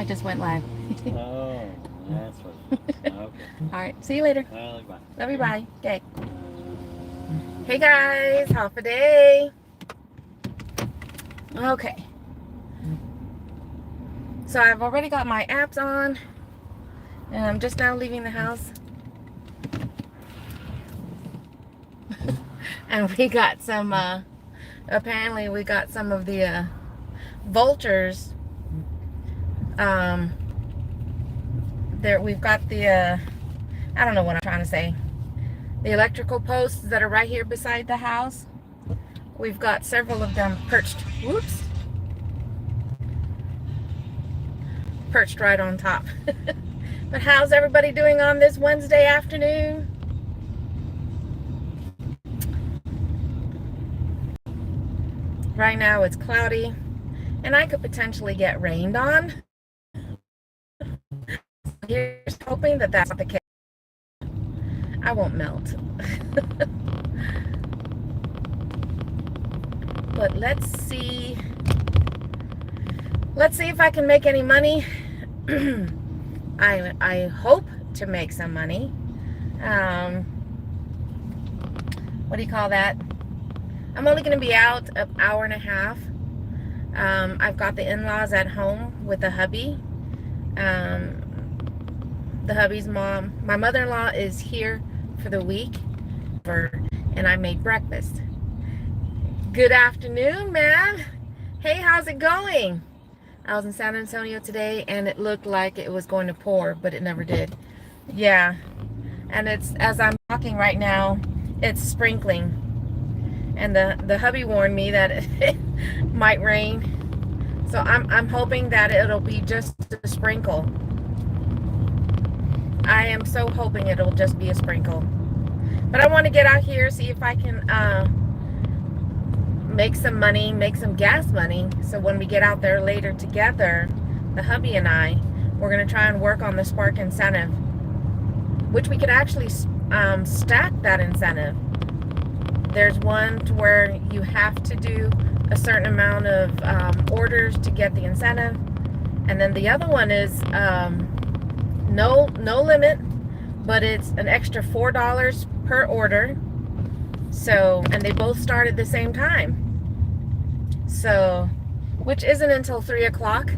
I just went live. Oh, that's what it is. Okay. All right. See you later. Bye. Love you. Bye. Okay. Hey guys, half a day. Okay. So I've already got my apps on, and I'm just now leaving the house. And we got some. Apparently, we got some of the vultures. There we've got the. I don't know what I'm trying to say. The electrical posts that are right here beside the house. We've got several of them perched. Whoops. Perched right on top. But how's everybody doing on this Wednesday afternoon? Right now it's cloudy, and I could potentially get rained on. Here's hoping that that's not the case. I won't melt. But let's see if I can make any money. I hope to make some money. What do you call that? I'm only going to be out an hour and a half. I've got the in-laws at home with the hubby. The hubby's mom. My mother-in-law is here for the week, and I made breakfast. Good afternoon, ma'am. Hey, how's it going? I was in San Antonio today, and it looked like it was going to pour, but it never did. Yeah, and it's, as I'm talking right now, it's sprinkling. And the hubby warned me that it might rain. So I'm hoping that it'll be just a sprinkle. I am so hoping it'll just be a sprinkle. But I want to get out here, see if I can make some money, make some gas money. So when we get out there later together, the hubby and I, we're going to try and work on the Spark incentive, which we could actually stack that incentive. There's one to where you have to do a certain amount of orders to get the incentive. And then the other one is no limit, but it's an extra $4 per order. So, and they both start at the same time. So, which isn't until 3 o'clock.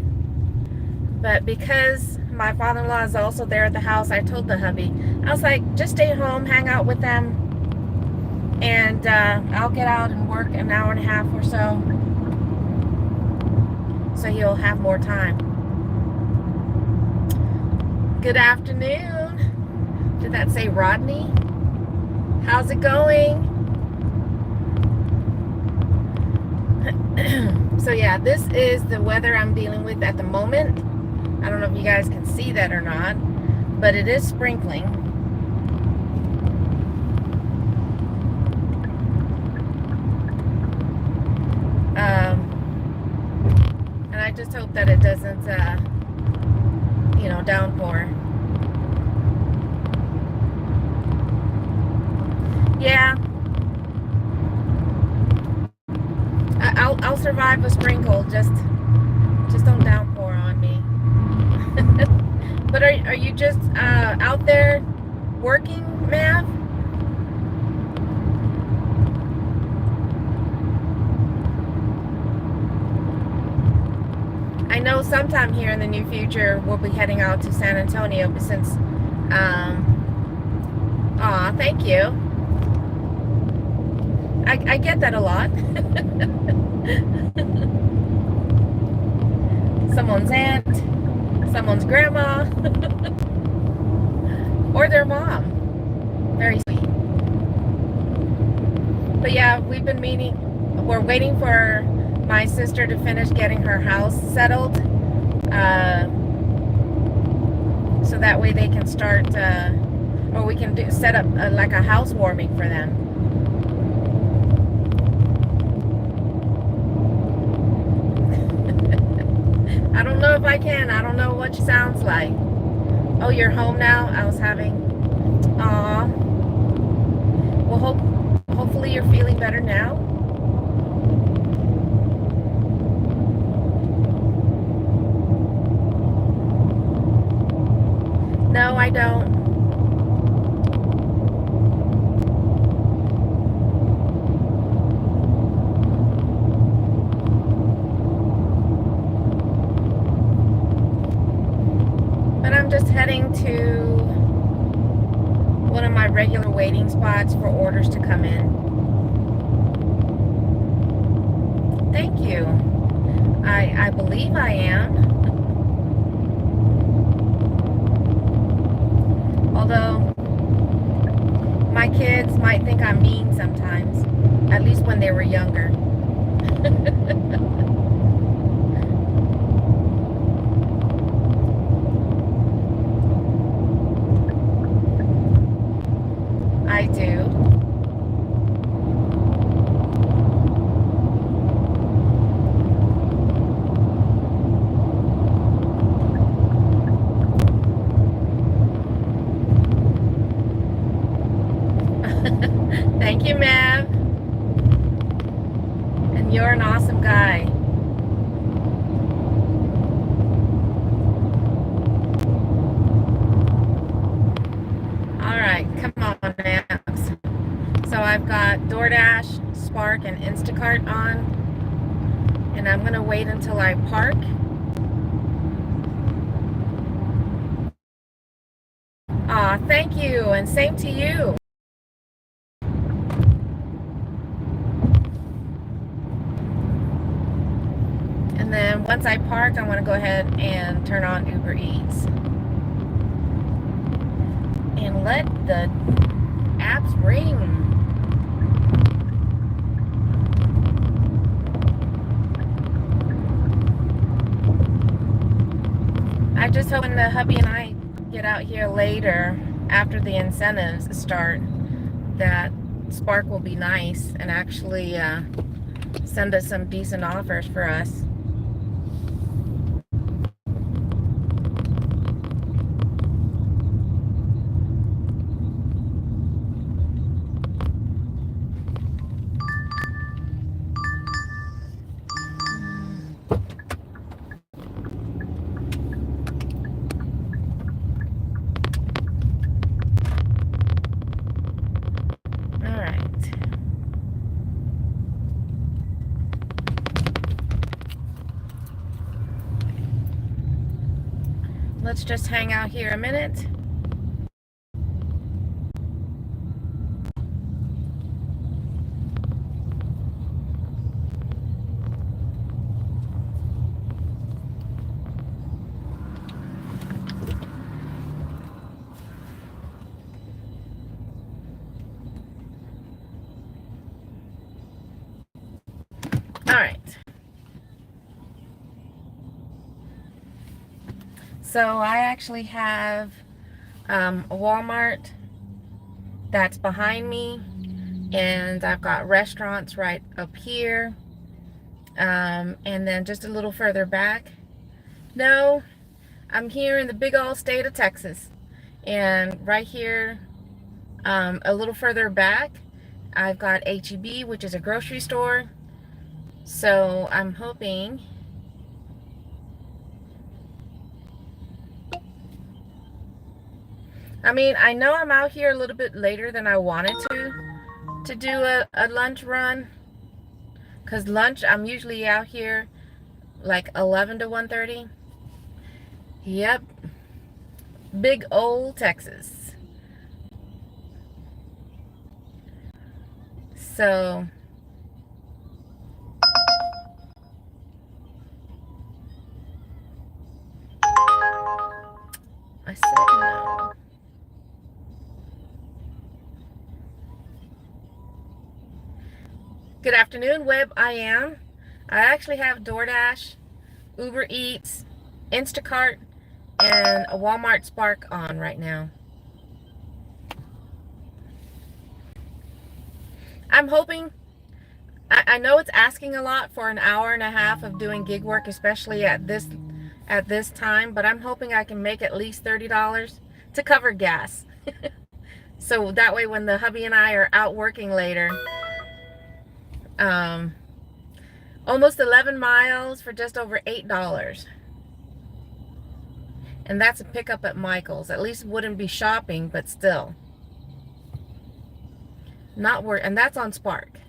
But because my father-in-law is also there at the house, I told the hubby, I was like, just stay home, hang out with them. And I'll get out and work an hour and a half or so. So he'll have more time. Good afternoon. Did that say Rodney? How's it going? So yeah, this is the weather I'm dealing with at the moment. I don't know if you guys can see that or not, but it is sprinkling. And I just hope that it doesn't, downpour. Yeah. I'll survive a sprinkle. Just don't downpour on me. But are you just out there working, Mav? I know sometime here in the near future we'll be heading out to San Antonio, but since thank you. I get that a lot. Someone's aunt, someone's grandma, or their mom. Very sweet. But yeah, we've been meeting. We're waiting for my sister to finish getting her house settled, so that way they can start, or we can set up like a housewarming for them. I don't know if I can. I don't know what she sounds like. Oh, you're home now? I was having... Aw. Well, hopefully you're feeling better now. No, I don't. But I'm just heading to one of my regular waiting spots for orders to come in. Thank you. I believe I am. Although my kids might think I'm mean sometimes, at least when they were younger. I do. Thank you, Mav. And you're an awesome guy. All right, come on, apps. So I've got DoorDash, Spark, and Instacart on. And I'm going to wait until I park. Aw, thank you, and same to you. And then once I park, I want to go ahead and turn on Uber Eats. And let the apps ring. I just hope when the hubby and I get out here later, after the incentives start, that Spark will be nice and actually send us some decent offers for us. All right. Let's just hang out here a minute. All right. So I actually have a Walmart that's behind me, and I've got restaurants right up here, and then just a little further back. No, I'm here in the big old state of Texas, and right here, a little further back, I've got H-E-B, which is a grocery store. So I'm hoping I know I'm out here a little bit later than I wanted to do a lunch run, because lunch, I'm usually out here like 11 to 1:30. Yep, big old Texas. So I said no. Good afternoon, Web. I actually have DoorDash, Uber Eats, Instacart, and a Walmart Spark on right now. I'm hoping, I know it's asking a lot for an hour and a half of doing gig work, especially at this time, but I'm hoping I can make at least $30 to cover gas. So that way when the hubby and I are out working later, almost 11 miles for just over $8. And that's a pickup at Michael's. At least it wouldn't be shopping, but still. Not worth, and that's on Spark.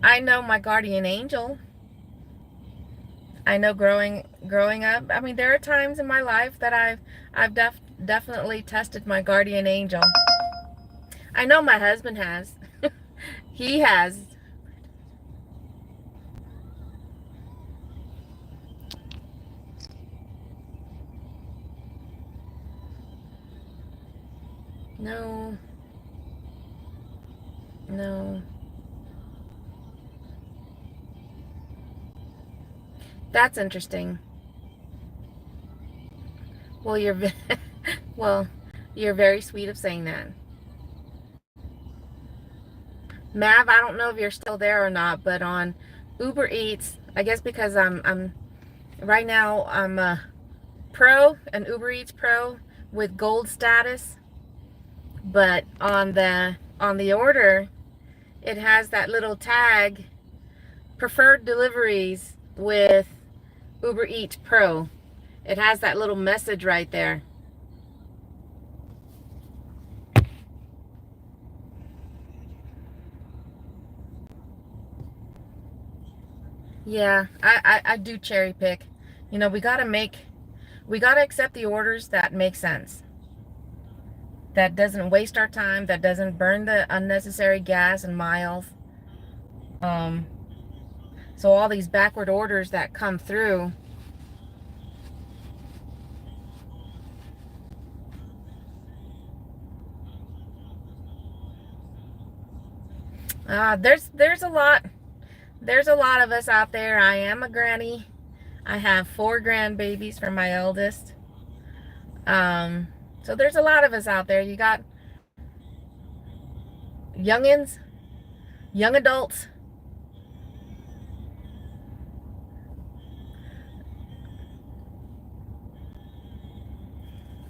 I know my guardian angel. I know growing up. I mean, there are times in my life that I've definitely tested my guardian angel. I know my husband has. He has. No. No. That's interesting. Well, well, you're very sweet of saying that. Mav, I don't know if you're still there or not, but on Uber Eats, I guess because I'm right now I'm a pro, an Uber Eats pro with gold status, but on the order, it has that little tag, preferred deliveries with Uber Eats Pro. It has that little message right there. Yeah, I do cherry pick. You know, we gotta accept the orders that make sense. That doesn't waste our time, that doesn't burn the unnecessary gas and miles. So all these backward orders that come through, there's a lot of us out there. I am a granny. I have 4 grandbabies from my eldest. So there's a lot of us out there. You got youngins, young adults.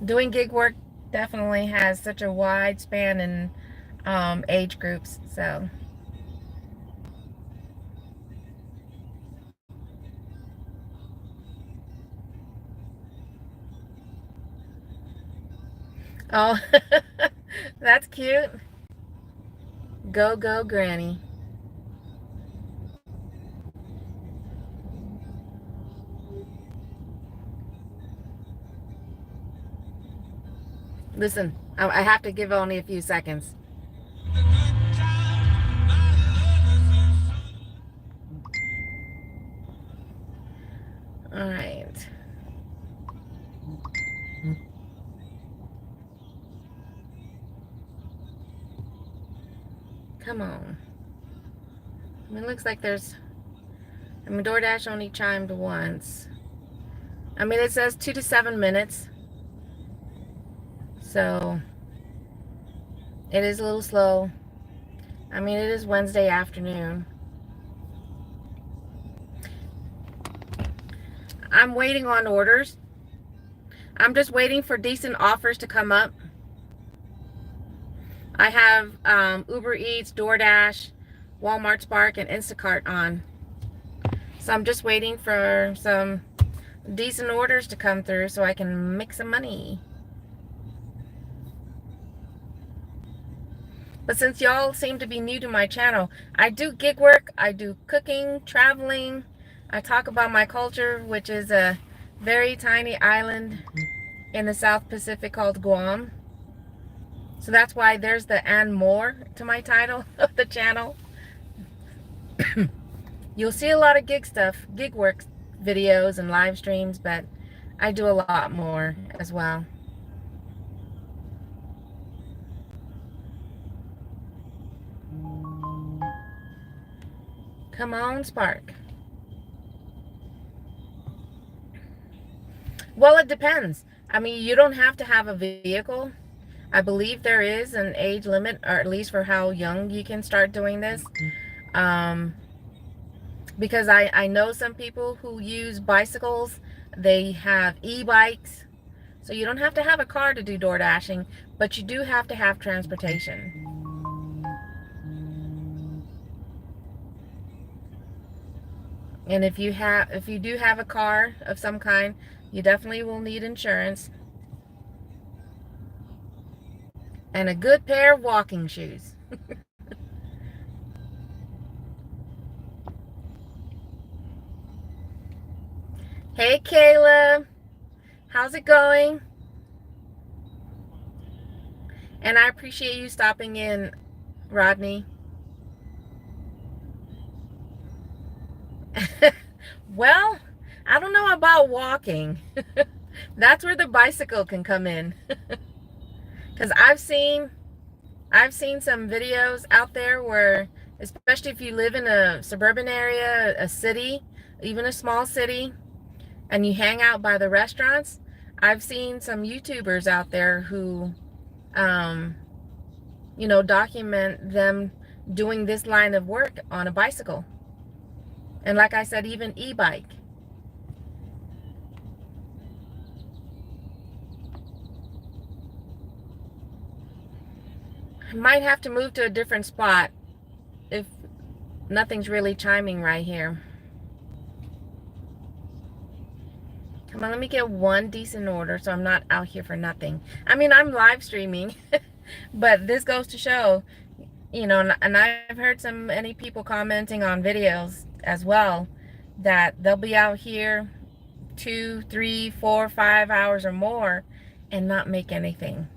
Doing gig work definitely has such a wide span in age groups. So oh, that's cute. Go, go, granny. Listen, I have to give only a few seconds. All right. Come on. I mean, it looks like DoorDash only chimed once. I mean, it says 2 to 7 minutes. So, it is a little slow. I mean, it is Wednesday afternoon. I'm waiting on orders. I'm just waiting for decent offers to come up. I have Uber Eats, DoorDash, Walmart Spark, and Instacart on. So I'm just waiting for some decent orders to come through so I can make some money. But since y'all seem to be new to my channel, I do gig work, I do cooking, traveling. I talk about my culture, which is a very tiny island in the South Pacific called Guam. So that's why there's the and more to my title of the channel. You'll see a lot of gig stuff, gig work videos and live streams, but I do a lot more as well. Come on, Spark. Well, it depends. I mean, you don't have to have a vehicle. I believe there is an age limit, or at least for how young you can start doing this. Because I know some people who use bicycles. They have e-bikes. So you don't have to have a car to do door dashing, but you do have to have transportation. And if you do have a car of some kind, you definitely will need insurance and a good pair of walking shoes. Hey Kayla, how's it going? And I appreciate you stopping in, Rodney. Well, I don't know about walking. That's where the bicycle can come in. Because I've seen some videos out there where, especially if you live in a suburban area, a city, even a small city, and you hang out by the restaurants, I've seen some YouTubers out there who, document them doing this line of work on a bicycle. And like I said, even e-bike. I might have to move to a different spot if nothing's really chiming right here. Come on, let me get one decent order so I'm not out here for nothing. I mean, I'm live streaming, but this goes to show, and I've heard many people commenting on videos as well that they'll be out here 2, 3, 4, 5 hours or more and not make anything.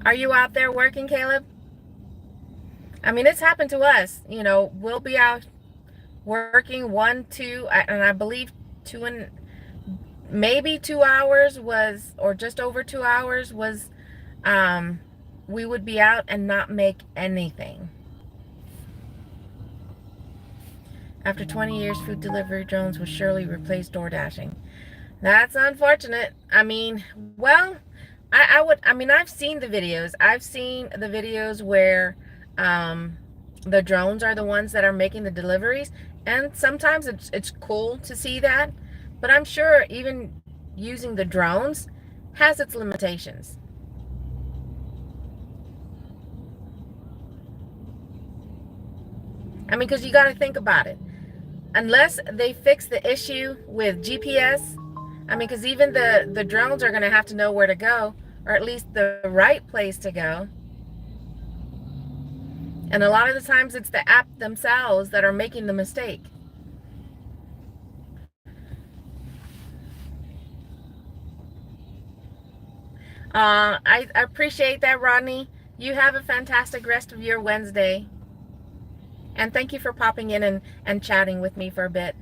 Are you out there working, Caleb? I mean, it's happened to us. We'll be out working 1, 2, and I believe 2 and maybe 2 hours was, or just over 2 hours was, we would be out and not make anything. After 20 years, food delivery drones will surely replace door dashing. That's unfortunate. I mean, well, I've seen the videos. I've seen the videos where the drones are the ones that are making the deliveries, and sometimes it's cool to see that, but I'm sure even using the drones has its limitations. I mean, because you got to think about it. Unless they fix the issue with GPS, I mean, because even the drones are going to have to know where to go, or at least the right place to go. And a lot of the times it's the app themselves that are making the mistake. I appreciate that, Rodney. You have a fantastic rest of your Wednesday. And thank you for popping in and chatting with me for a bit.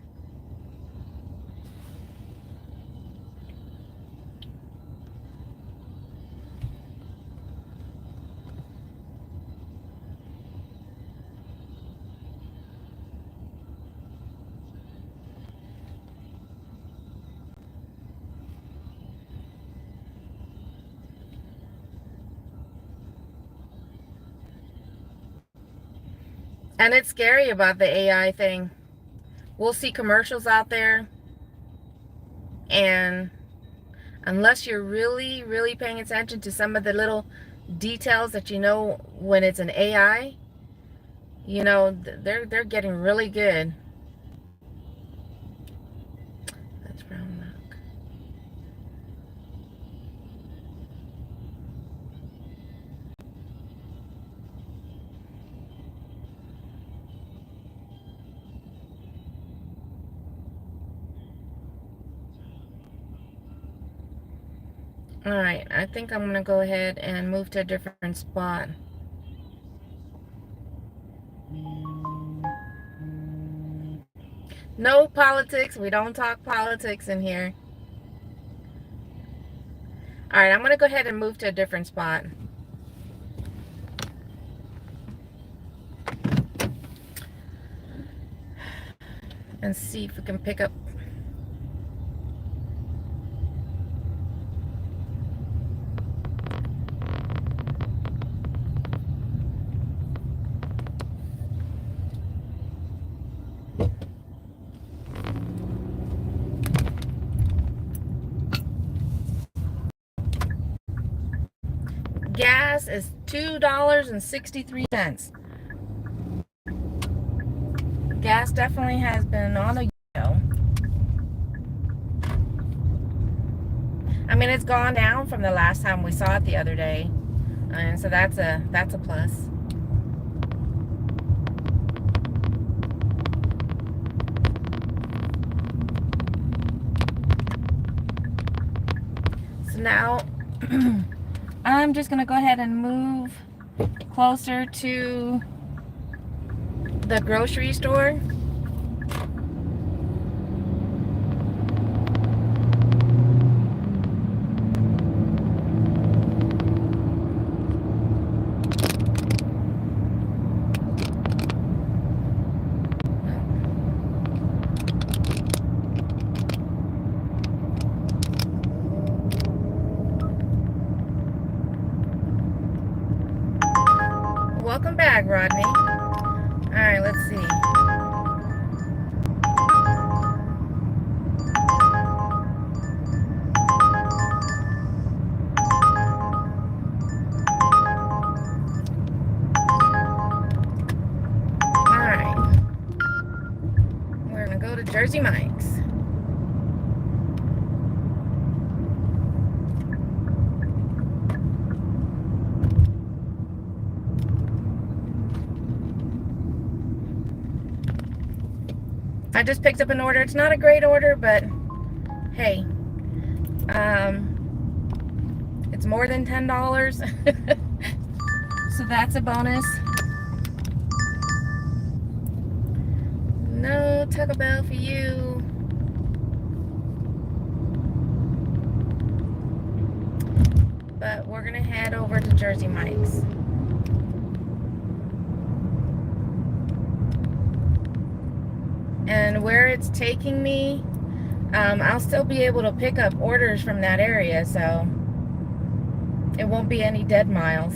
And it's scary about the AI thing. We'll see commercials out there, and unless you're really, really paying attention to some of the little details that when it's an AI, they're getting really good. That's brown milk. All right, I think I'm going to go ahead and move to a different spot. No politics. We don't talk politics in here. All right, I'm going to go ahead and move to a different spot. And see if we can pick up. is $2.63. Gas definitely has been on a go. I mean, it's gone down from the last time we saw it the other day, and so that's a plus. So now I'm just gonna go ahead and move closer to the grocery store. Welcome back, Rodney. All right, let's see. All right, we're gonna go to Jersey Mike's. I just picked up an order. It's not a great order, but hey, it's more than $10, so that's a bonus. No Taco Bell for you. But we're gonna head over to Jersey Mike's. And where it's taking me, I'll still be able to pick up orders from that area, so it won't be any dead miles.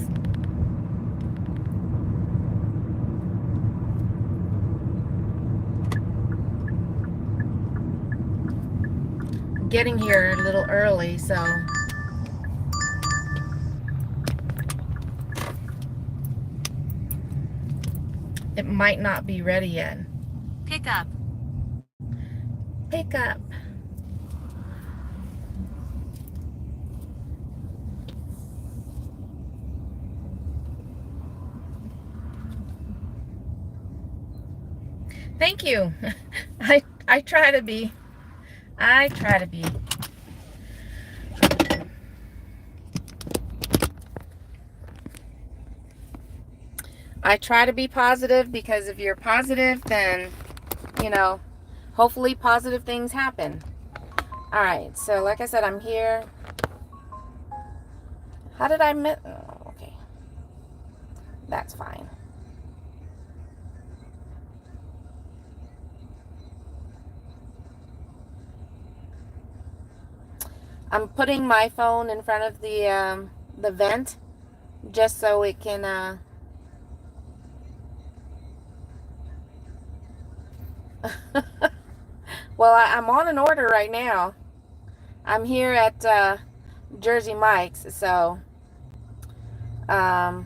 Getting here a little early, so it might not be ready yet. Pick up. Pick up. Thank you. I try to be. I try to be. I try to be positive, because if you're positive, then, you know, hopefully positive things happen. All right, so like I said, I'm here. How did I miss? Oh, okay. That's fine. I'm putting my phone in front of the vent just so it can well, I'm on an order right now. I'm here at Jersey Mike's, so I'll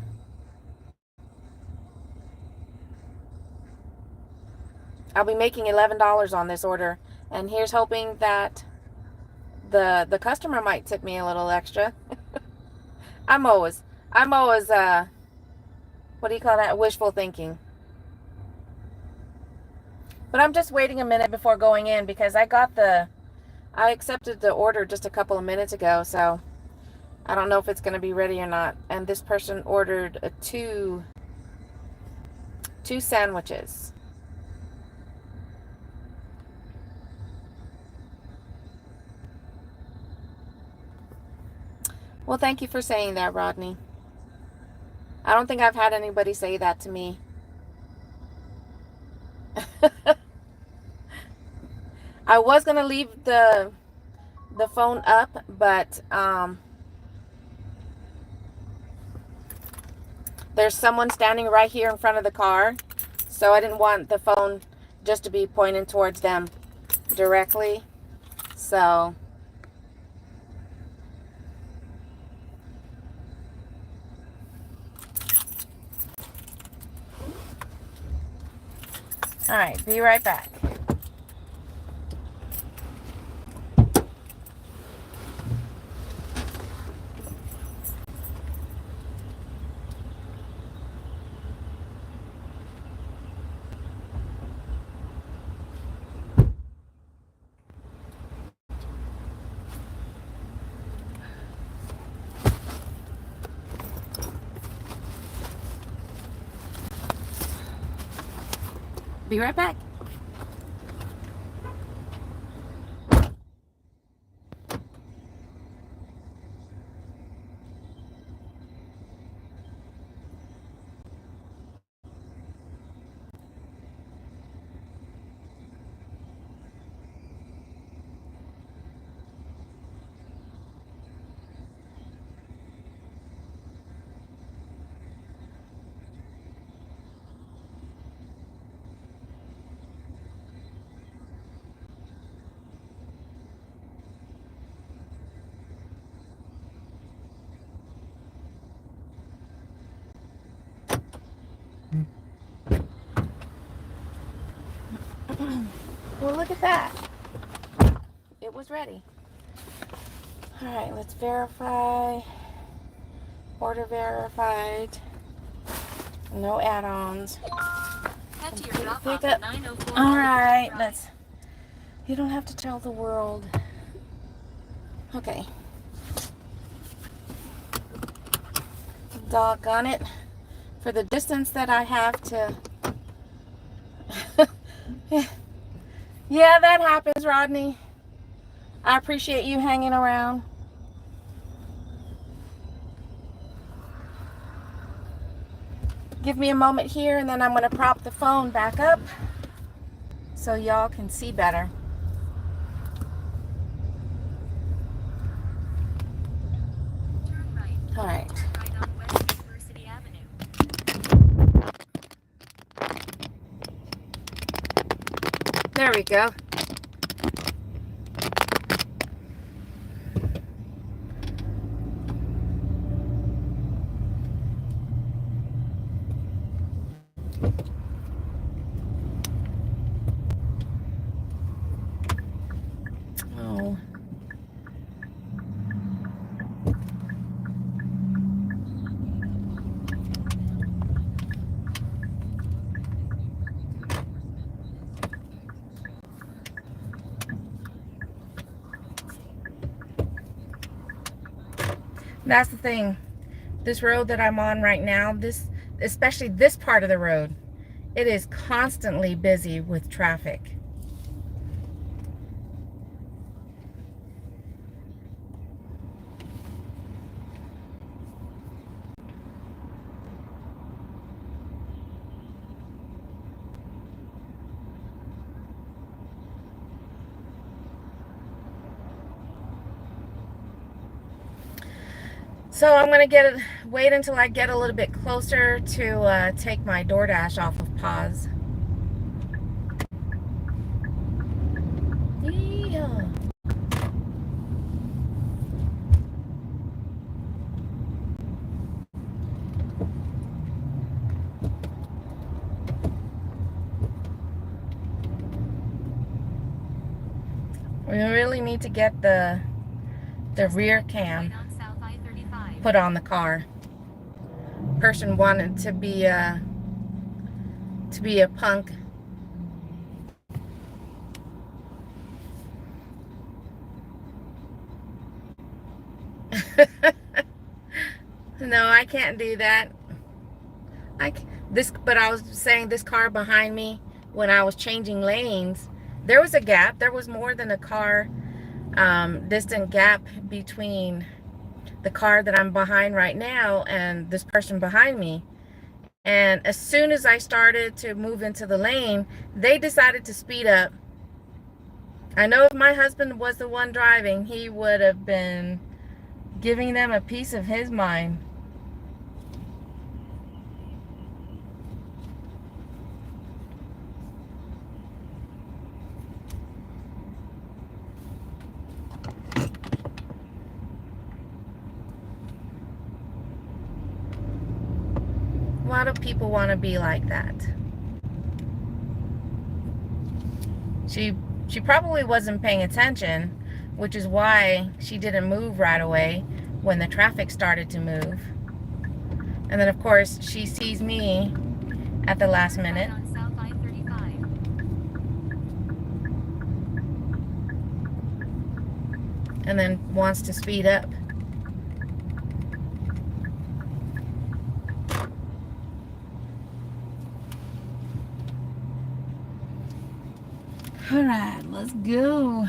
be making $11 on this order, and here's hoping that the customer might tip me a little extra. I'm always what do you call that? Wishful thinking. But I'm just waiting a minute before going in, because I accepted the order just a couple of minutes ago, so I don't know if it's going to be ready or not. And this person ordered two sandwiches. Well, thank you for saying that, Rodney. I don't think I've had anybody say that to me. I was going to leave the phone up, but there's someone standing right here in front of the car, so I didn't want the phone just to be pointing towards them directly. So All right, be right back. Be right back. Well, look at that. It was ready. All right, let's verify. Order verified. No add-ons. Head to your drop Pick off up. at 904. All right, let's. You don't have to tell the world. Okay. Doggone it. For the distance that I have to. Yeah, that happens, Rodney. I appreciate you hanging around. Give me a moment here, and then I'm going to prop the phone back up so y'all can see better. Turn right. All right. Right on West University Avenue. There we go. Oh. That's the thing. This road that I'm on right now, especially this part of the road, it is constantly busy with traffic. So I'm gonna wait until I get a little bit closer to take my DoorDash off of pause. Yeah. We really need to get the rear cam Right on South I-35. put on the car. Person wanted to be a punk. No, I can't do that. But I was saying this car behind me, when I was changing lanes, there was a gap. There was more than a car distant gap between the car that I'm behind right now and this person behind me. And as soon as I started to move into the lane, they decided to speed up. I know if my husband was the one driving, he would have been giving them a piece of his mind. Why do people want to be like that? She probably wasn't paying attention, which is why she didn't move right away when the traffic started to move. And then of course she sees me at the last minute. On South I-35. And then wants to speed up. All right, let's go.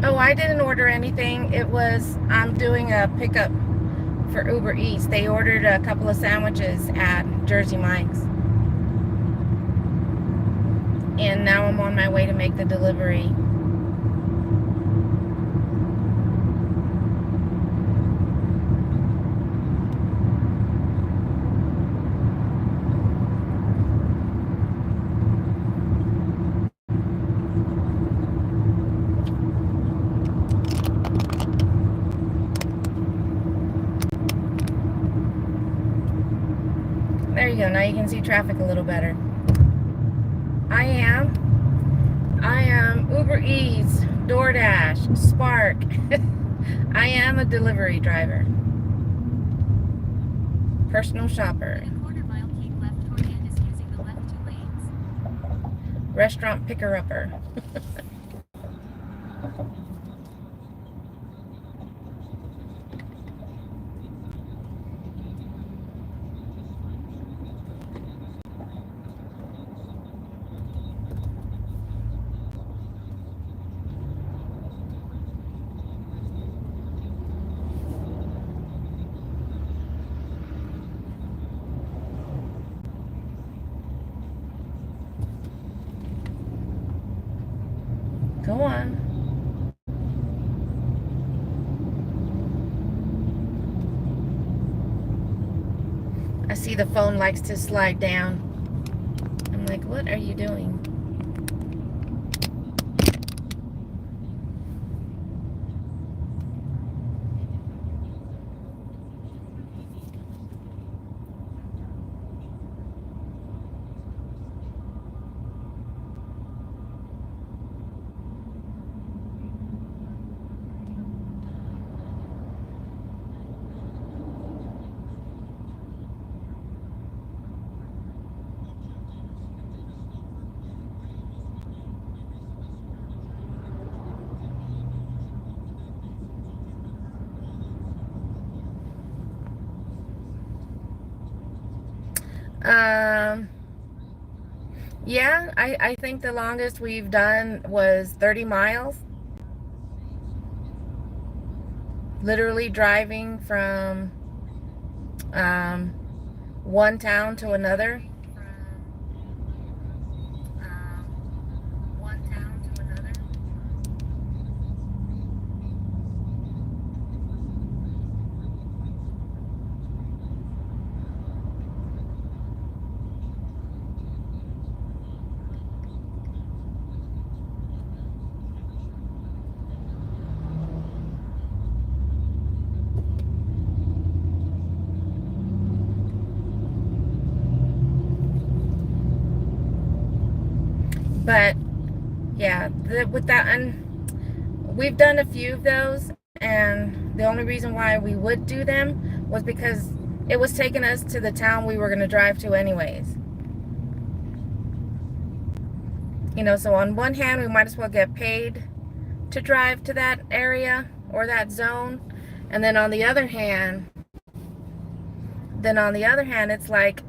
Oh, I didn't order anything. I'm doing a pickup for Uber Eats. They ordered a couple of sandwiches at Jersey Mike's. And now I'm on my way to make the delivery. There you go. Now you can see traffic a little better. I am Uber Eats, DoorDash, Spark. I am a delivery driver. Personal shopper. In a quarter mile, keep left toward end is using the left 2 lanes. Restaurant picker-upper. Go on. I see the phone likes to slide down. I'm like, what are you doing? Yeah, I think the longest we've done was 30 miles. Literally driving from one town to another. But yeah, with that, we've done a few of those, and the only reason why we would do them was because it was taking us to the town we were going to drive to anyways. You know, so on one hand, we might as well get paid to drive to that area or that zone, and then on the other hand, it's like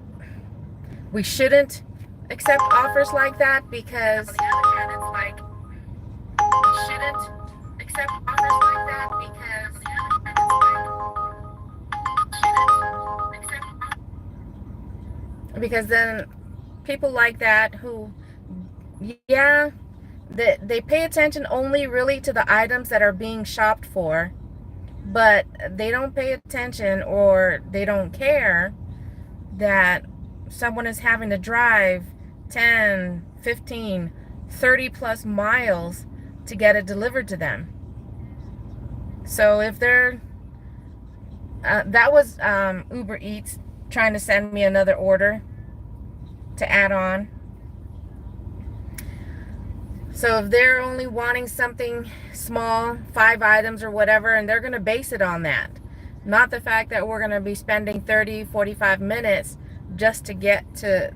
we shouldn't accept offers like that because Because then people like that who, yeah, they pay attention only really to the items that are being shopped for, but they don't pay attention or they don't care that someone is having to drive 10, 15, 30 plus miles to get it delivered to them. So if they're, that was Uber Eats trying to send me another order to add on. So if they're only wanting something small, 5 items or whatever, and they're going to base it on that. Not the fact that we're going to be spending 30, 45 minutes just to get to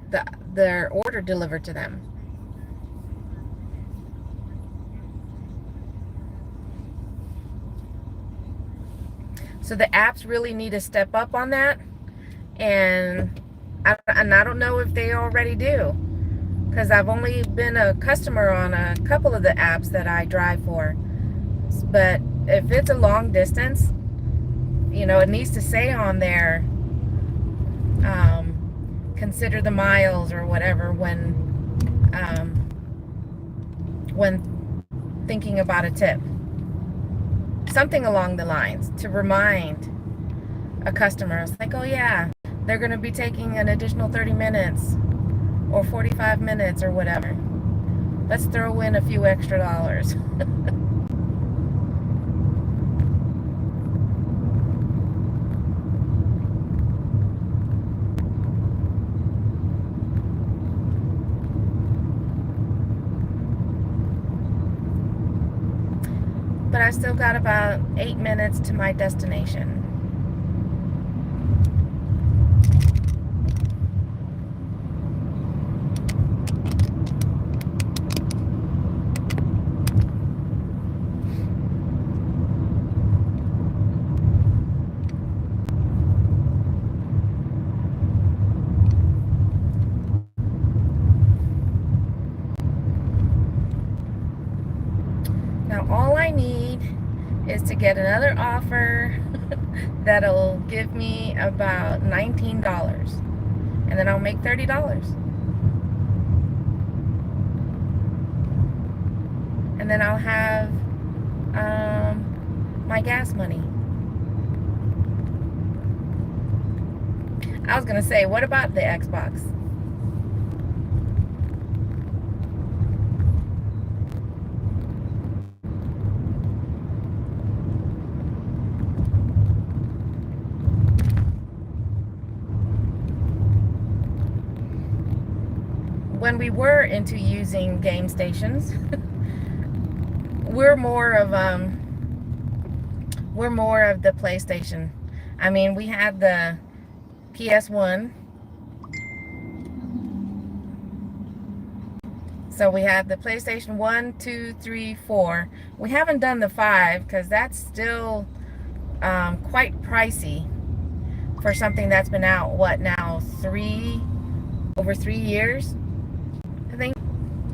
their order delivered to them. So the apps really need to step up on that. And I don't know if they already do. Because I've only been a customer on a couple of the apps that I drive for. But if it's a long distance, you know, it needs to say on there, consider the miles or whatever when thinking about a tip. Something along the lines to remind a customer. It's like, oh yeah, they're going to be taking an additional 30 minutes or 45 minutes or whatever. Let's throw in a few extra dollars. But I still got about 8 minutes to my destination. Now all I need is to get another offer that'll give me about $19, and then I'll make $30, and then I'll have my gas money. I was gonna say, what about the Xbox? When we were into using game stations, we're more of the PlayStation. I mean, we had the PS1, so we had the PlayStation 1, 2, 3, 4. We haven't done the 5 because that's still quite pricey for something that's been out, what now, over 3 years. I think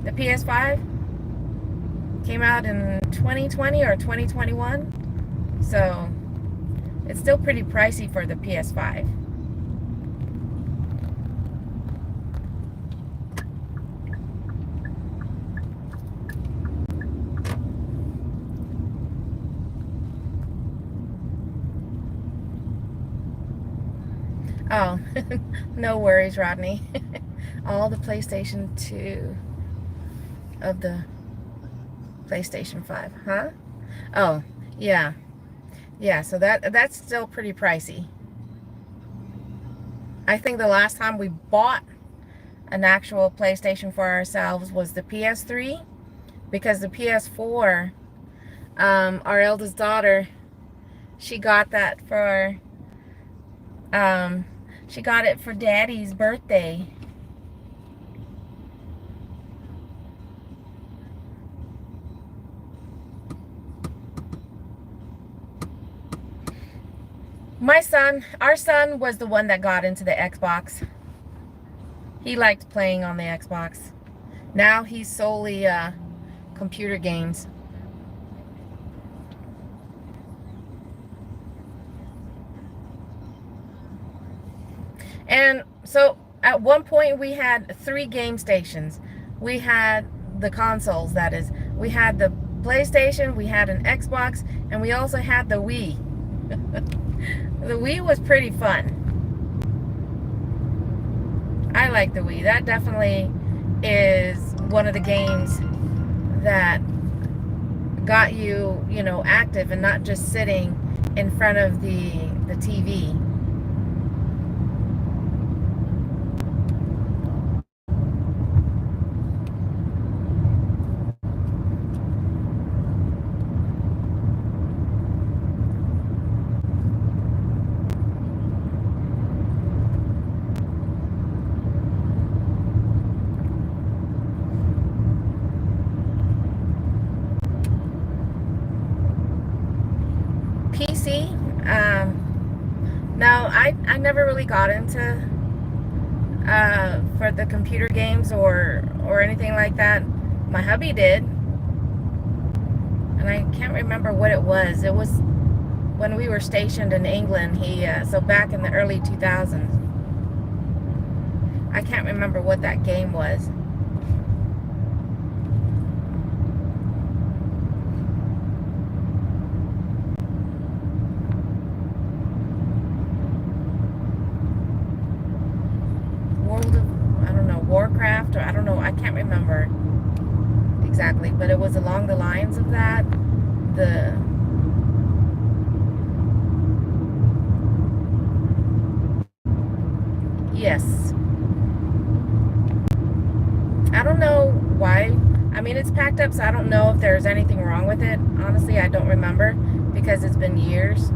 the PS5 came out in 2020 or 2021, so it's still pretty pricey for the PS5. Oh, no worries, Rodney. All the PlayStation 2 of the PlayStation 5, huh? Oh, yeah. Yeah, so that's still pretty pricey. I think the last time we bought an actual PlayStation for ourselves was the PS3, because the PS4, our eldest daughter, she got that for, she got it for Daddy's birthday. Our son was the one that got into the Xbox. He liked playing on the Xbox. Now he's solely computer games. And so At one point, we had 3 game stations. We had the consoles, that is. We had the PlayStation, we had an Xbox, and we also had the Wii. The Wii was pretty fun. I like the Wii. That definitely is one of the games that got you, you know, active and not just sitting in front of the TV. PC, no, I never really got into for the computer games or anything like that. My hubby did, and I can't remember what it was. It was when we were stationed in England. So back in the early 2000s. I can't remember what that game was. I don't know, Warcraft, or I don't know, I can't remember exactly, but it was along the lines of that. Yes. I don't know why. I mean, it's packed up, so I don't know if there's anything wrong with it. Honestly, I don't remember because it's been years.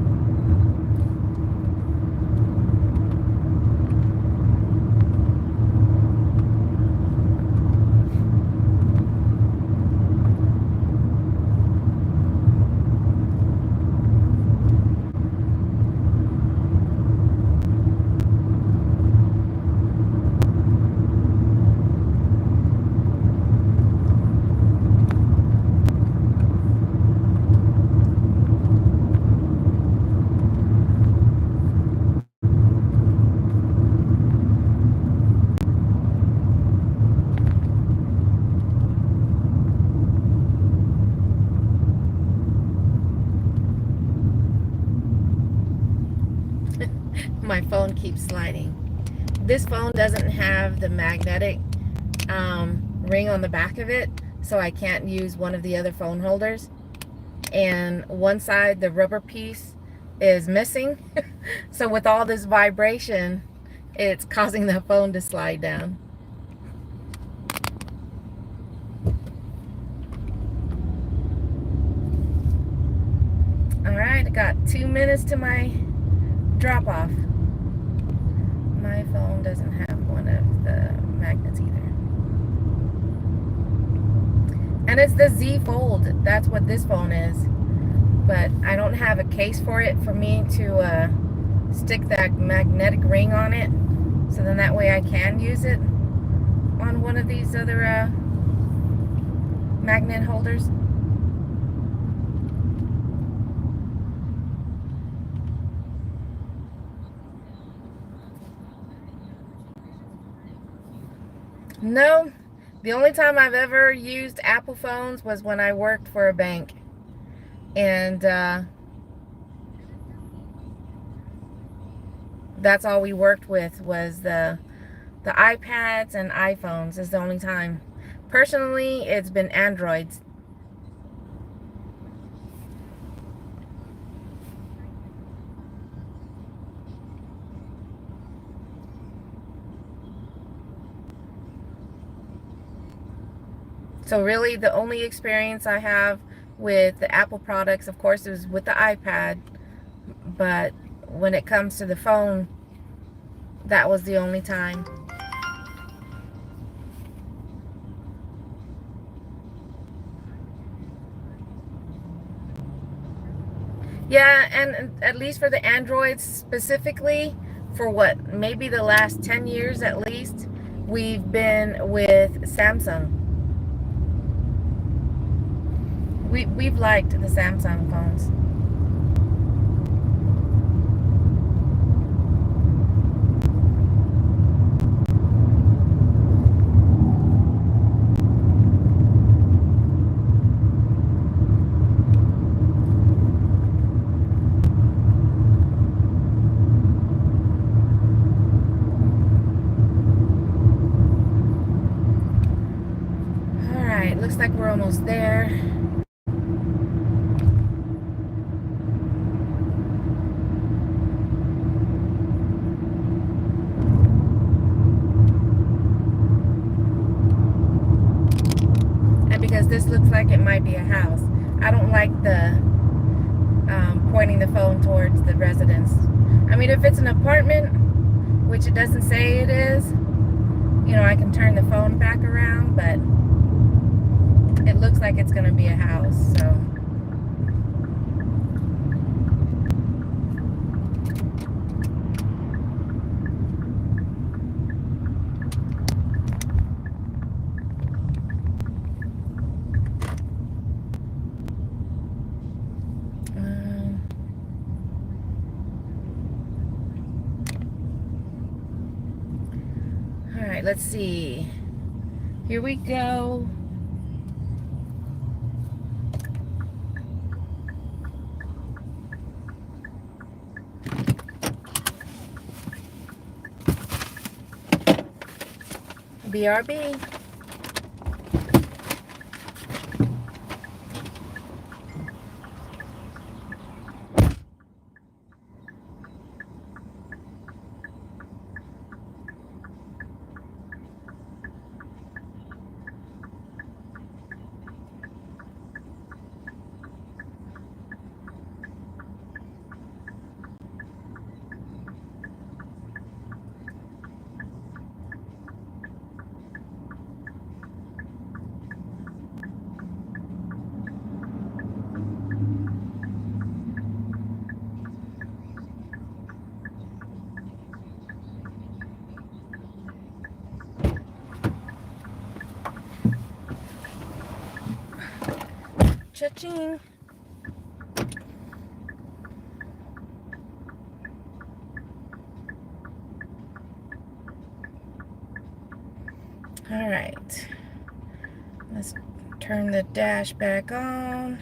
My phone keeps sliding. This phone doesn't have the magnetic ring on the back of it, so I can't use one of the other phone holders. And one side, the rubber piece, is missing. So with all this vibration, it's causing the phone to slide down. All right, I got 2 minutes to my drop off. My phone doesn't have one of the magnets either. And it's the Z Fold. That's what this phone is. But I don't have a case for it for me to stick that magnetic ring on it. So then that way I can use it on one of these other magnet holders. No, the only time I've ever used Apple phones was when I worked for a bank. And that's all we worked with was the iPads and iPhones is the only time. Personally, it's been Androids. So really the only experience I have with the Apple products, of course, is with the iPad. But when it comes to the phone, that was the only time. Yeah, and at least for the Androids specifically, for what, maybe the last 10 years at least, we've been with Samsung. We've liked the Samsung phones. almost there. And because this looks like it might be a house, I don't like the pointing the phone towards the residence. I mean, if it's an apartment, which it doesn't say it is, you know, I can turn the phone back around, but it looks like it's going to be a house, so. All right, let's see. Here we go. BRB. Cha-ching. All right. Let's turn the dash back on.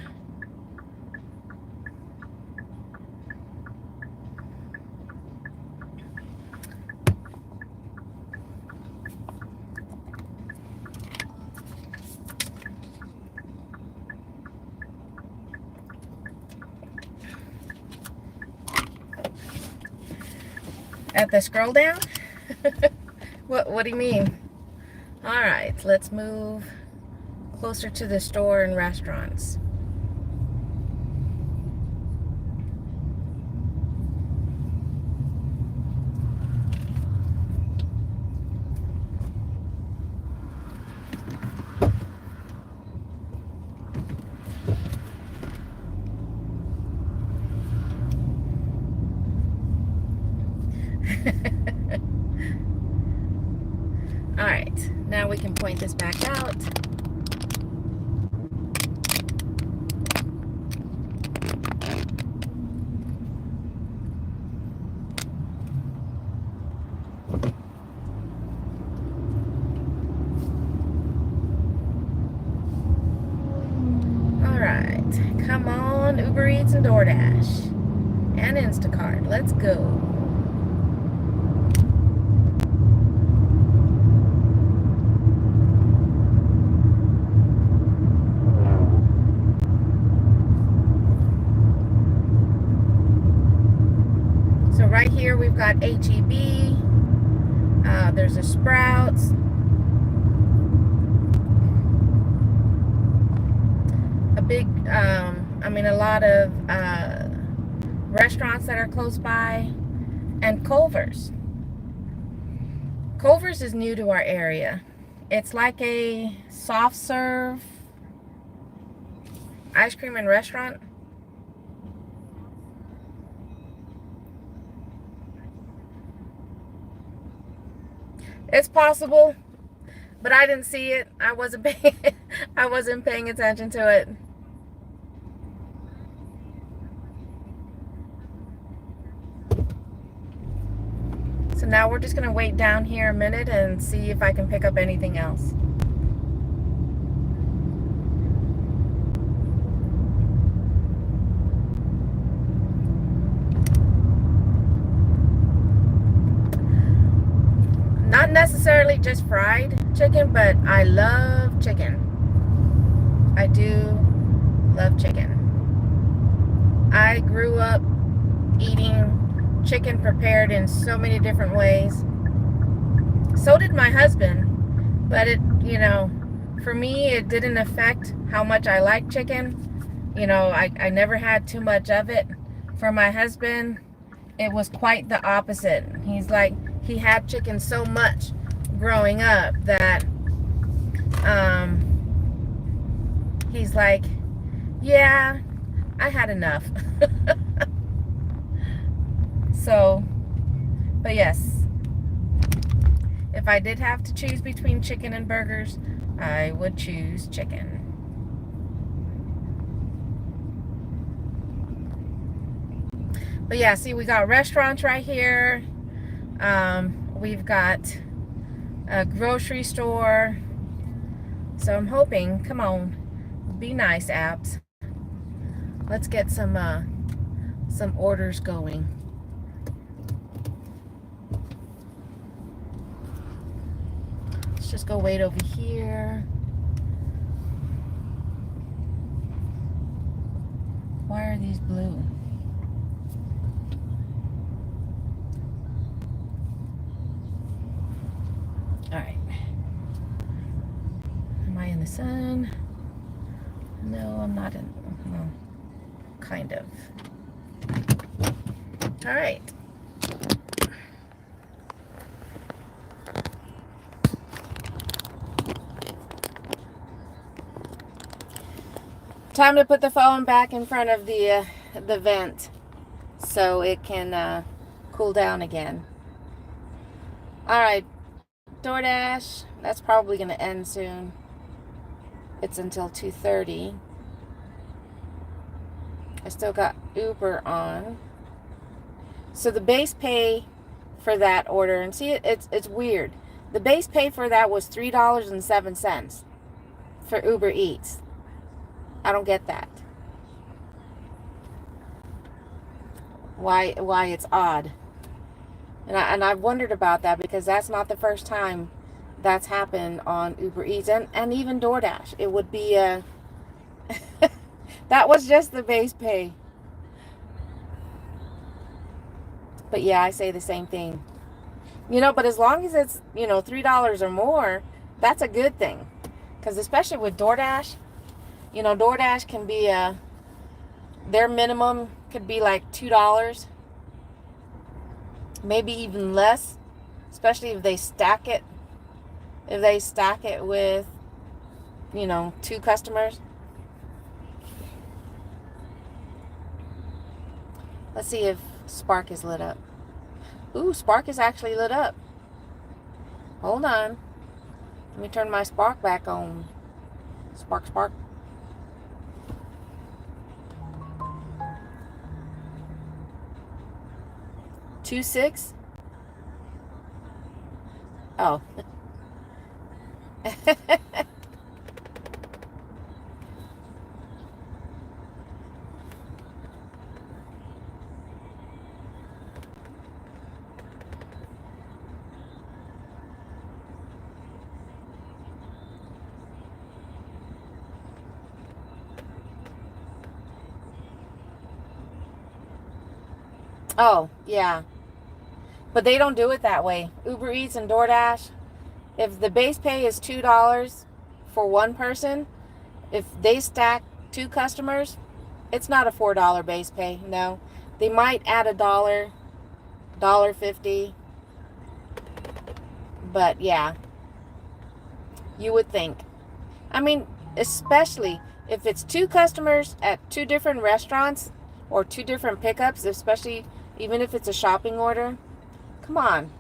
At the scroll down? What do you mean? All right, let's move closer to the store and restaurants. All right, now we can point this back out. All right, come on, Uber Eats and DoorDash and Instacart. Let's go. So right here we've got H-E-B, there's a Sprouts, a big, a lot of restaurants that are close by, and Culver's. Culver's is new to our area. It's like a soft serve ice cream and restaurant. It's possible, but I didn't see it. I wasn't paying attention to it. So now we're just gonna wait down here a minute and see if I can pick up anything else. Not necessarily just fried chicken, but I love chicken. I do love chicken. I grew up eating chicken prepared in so many different ways. So did my husband, but for me, it didn't affect how much I like chicken. I never had too much of it. For my husband, it was quite the opposite. He had chicken so much growing up that he's like, yeah, I had enough. So, but yes, if I did have to choose between chicken and burgers, I would choose chicken. But yeah, see, we got restaurants right here. We've got a grocery store. So I'm hoping, come on, be nice, apps. Let's get some orders going. Let's just go wait over here. Why are these blue? All right. Am I in the sun? No, I'm not in. Well, kind of. All right. Time to put the phone back in front of the vent so it can cool down again. All right, DoorDash, that's probably going to end soon. It's until 2:30. I still got Uber on. So the base pay for that order, and see, it's weird. The base pay for that was $3.07 for Uber Eats. I don't get that. Why it's odd. And I've wondered about that because that's not the first time that's happened on Uber Eats and even DoorDash. It would be that was just the base pay. But yeah, I say the same thing. But as long as it's, $3 or more, that's a good thing. Because especially with DoorDash, DoorDash can be their minimum could be like $2, maybe even less, especially if they stack it. If they stack it with, 2 customers. Let's see if Spark is lit up. Ooh, Spark is actually lit up. Hold on. Let me turn my Spark back on. Spark. 2.6. Oh. Oh, yeah. But they don't do it that way. Uber Eats and DoorDash, if the base pay is $2 for one person, if they stack 2 customers, it's not a $4 base pay. No. They might add $1, $1.50. But yeah, you would think. I mean, especially if it's 2 customers at 2 different restaurants or 2 different pickups, especially even if it's a shopping order. Come on.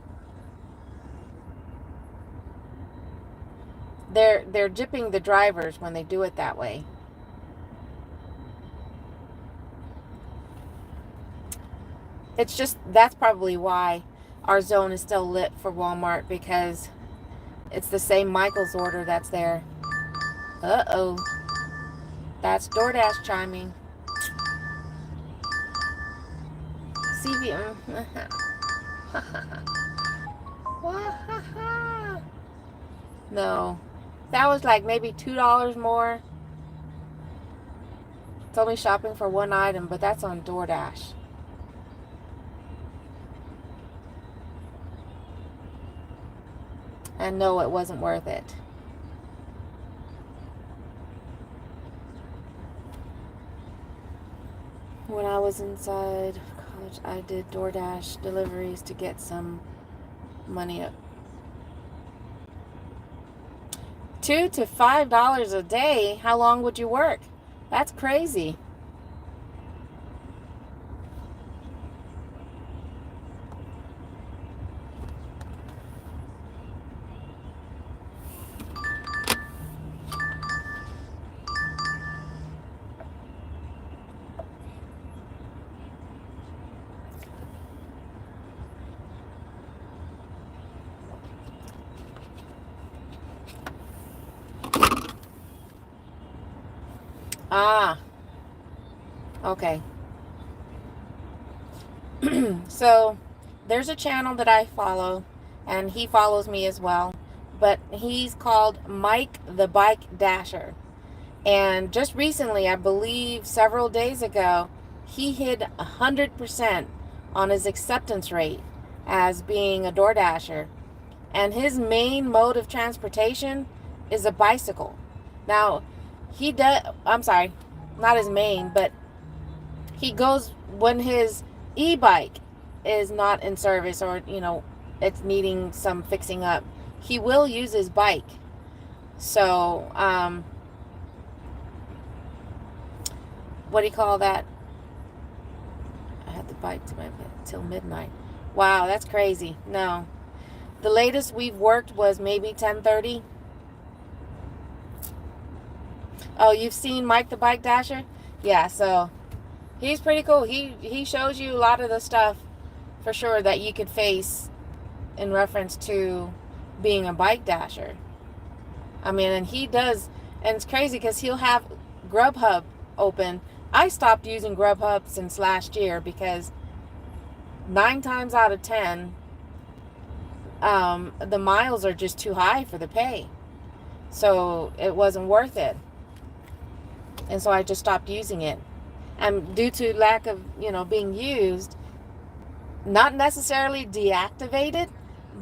They're gypping the drivers when they do it that way. It's just, that's probably why our zone is still lit for Walmart, because it's the same Michael's order that's there. Uh-oh. That's DoorDash chiming. CVM. No. That was like maybe $2 more. It's only shopping for one item, but that's on DoorDash. And no, it wasn't worth it. When I was inside college, I did DoorDash deliveries to get some money up. $2 to $5 a day. How long would you work? That's crazy. Ah, okay. So there's a channel that I follow, and he follows me as well, but he's called Mike the Bike Dasher. And just recently, I believe several days ago, he hit 100% on his acceptance rate as being a Door Dasher. And his main mode of transportation is a bicycle. Now, he does, I'm sorry, not his main, but he goes when his e-bike is not in service, or, it's needing some fixing up. He will use his bike. So, what do you call that? I had the bike till midnight. Wow, that's crazy. No. The latest we've worked was maybe 10:30. Oh, you've seen Mike the Bike Dasher? Yeah, so he's pretty cool. He shows you a lot of the stuff for sure that you could face in reference to being a bike dasher. I mean, and he does, and it's crazy because he'll have Grubhub open. I stopped using Grubhub since last year because 9 times out of 10, the miles are just too high for the pay. So it wasn't worth it. And so I just stopped using it. And due to lack of, being used, not necessarily deactivated,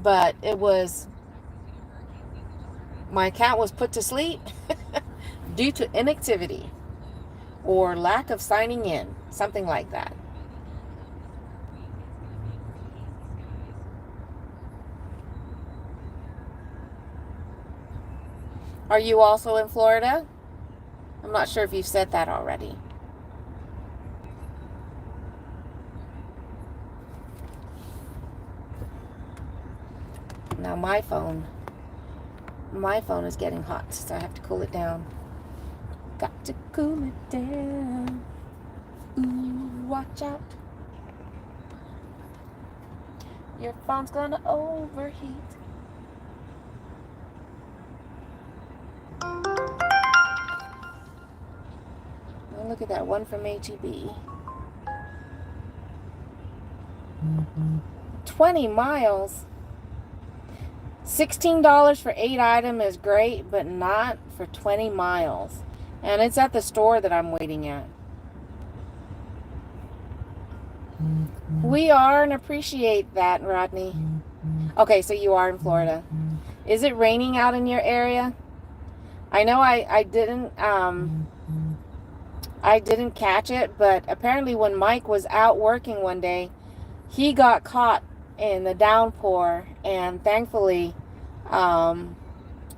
but it was, my account was put to sleep due to inactivity or lack of signing in, something like that. Are you also in Florida? I'm not sure if you've said that already. Now my phone is getting hot, so I have to cool it down. Got to cool it down. Ooh, watch out. Your phone's gonna overheat. Oh, look at that one from HEB. 20 miles. $16 for 8 items is great, but not for 20 miles. And it's at the store that I'm waiting at. We are, and appreciate that, Rodney. Okay, so you are in Florida. Is it raining out in your area? I know I didn't catch it, but apparently when Mike was out working one day, he got caught in the downpour, and thankfully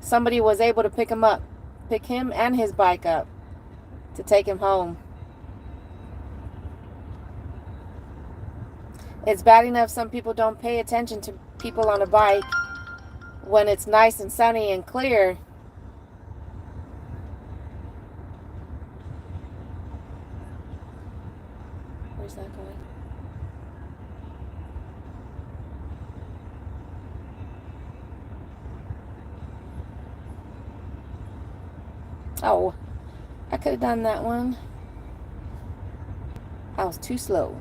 somebody was able to pick him and his bike up to take him home. It's bad enough some people don't pay attention to people on a bike when it's nice and sunny and clear. Where's that going? Oh, I could have done that one. I was too slow.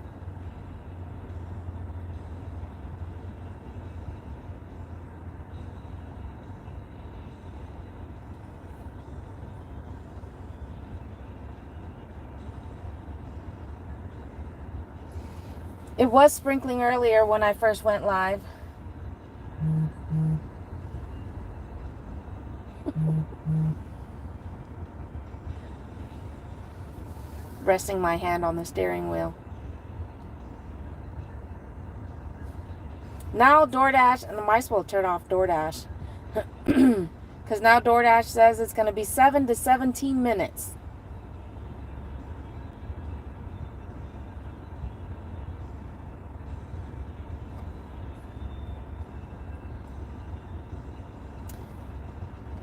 It was sprinkling earlier when I first went live. Resting my hand on the steering wheel. Now DoorDash, and the mice will turn off DoorDash. Because now DoorDash says it's going to be 7 to 17 minutes.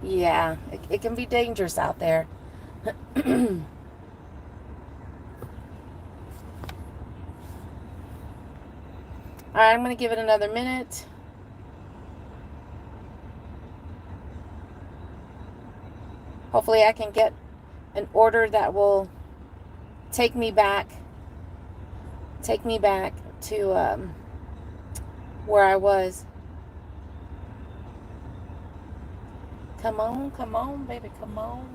Yeah, it can be dangerous out there. Alright, I'm going to give it another minute. Hopefully I can get an order that will take me back to where I was. Come on, baby, come on.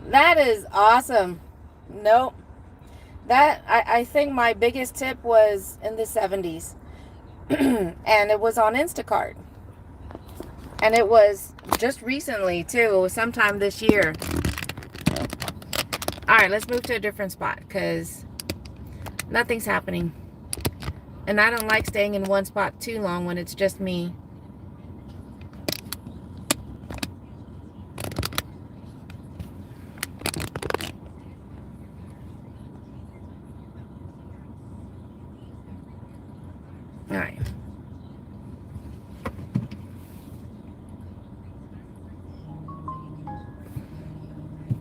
That is awesome. Nope. That, I think my biggest tip was in the 70s. And it was on Instacart. And it was just recently, too. Sometime this year. Alright, let's move to a different spot. Because nothing's happening. And I don't like staying in one spot too long when it's just me. Alright.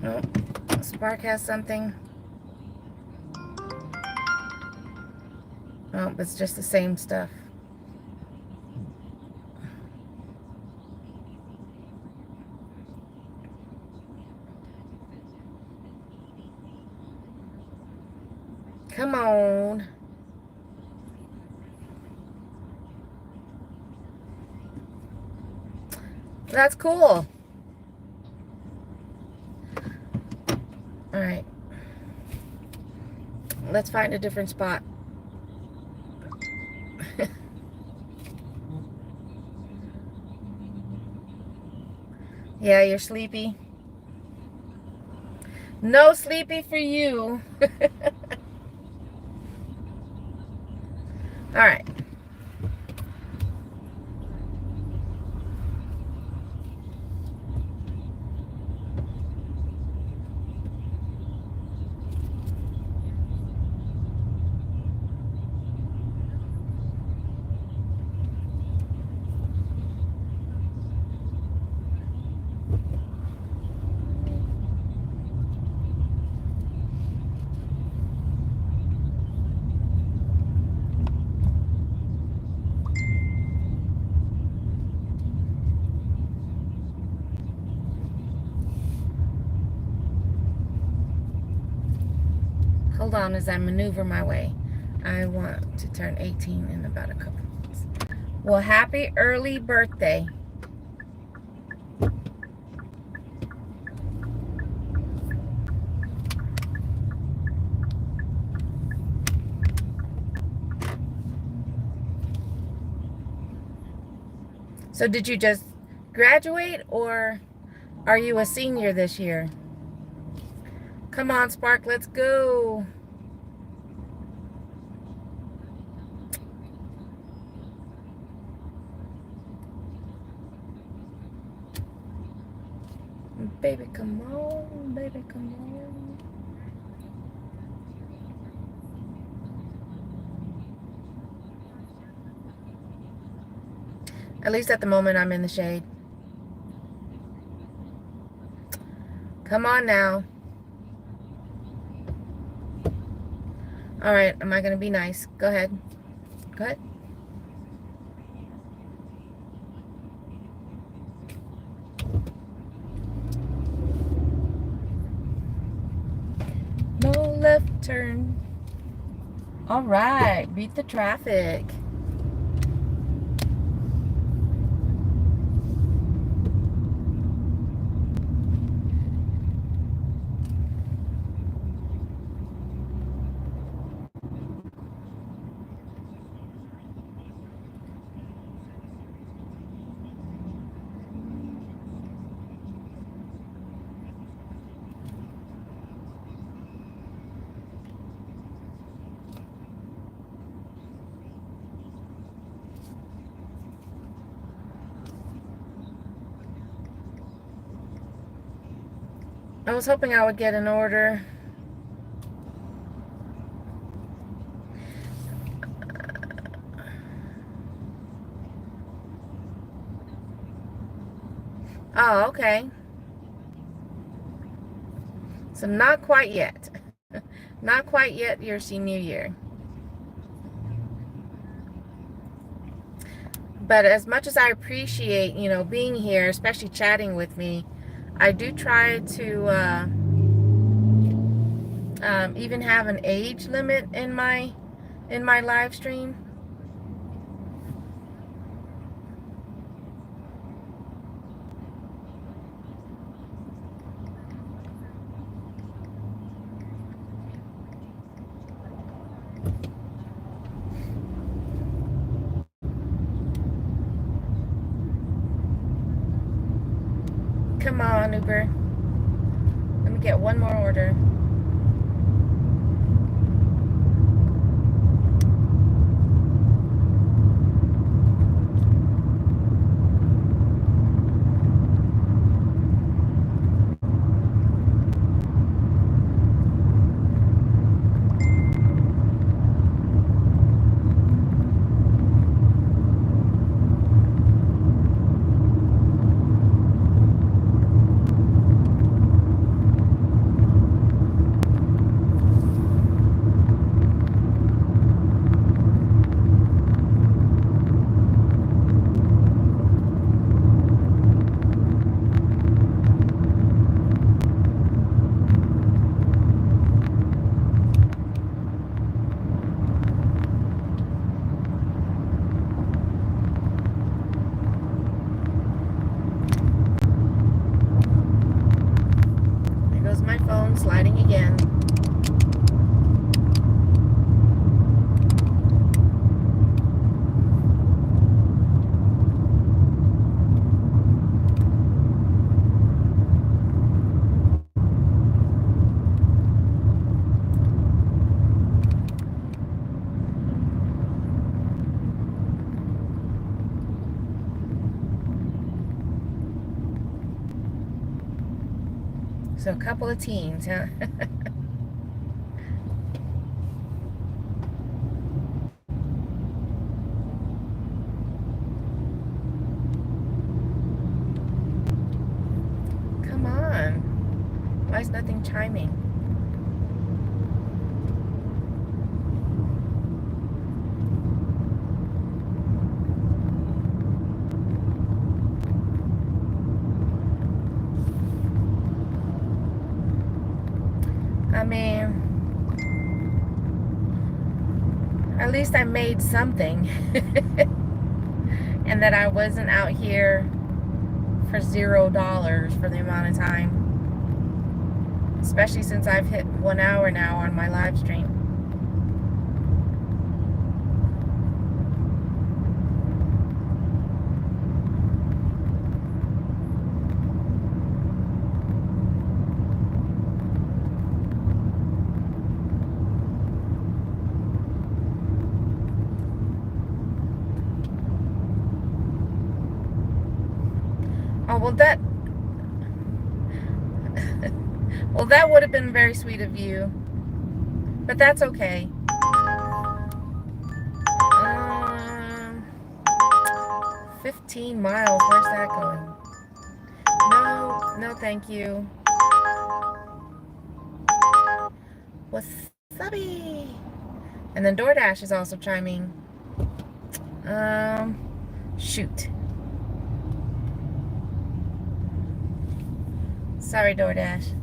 Oh, Spark has something. Oh, it's just the same stuff. Come on. That's cool. All right. Let's find a different spot. Yeah, you're sleepy. No sleepy for you. All right. Hold on as I maneuver my way. I want to turn 18 in about a couple months. Well, happy early birthday. So did you just graduate or are you a senior this year? Come on, Spark, let's go. Baby, come on. Baby, come on. At least at the moment, I'm in the shade. Come on now. All right, am I going to be nice? Go ahead. Go ahead. No left turn. All right, beat the traffic. I was hoping I would get an order. Oh, okay. So not quite yet. Not quite yet your senior year. But as much as I appreciate, being here, especially chatting with me, I do try to even have an age limit in my live stream. Come on, Uber. Let me get one more order. There goes my phone sliding again. So a couple of teens, huh? Come on. Why is nothing chiming? I mean, at least I made something. And that I wasn't out here for $0 for the amount of time. Especially since I've hit 1 hour now on my live stream. Oh, well that would have been very sweet of you. But that's okay. 15 miles. Where's that going? No, thank you. Wasabi. And then DoorDash is also chiming. Shoot. Sorry, DoorDash.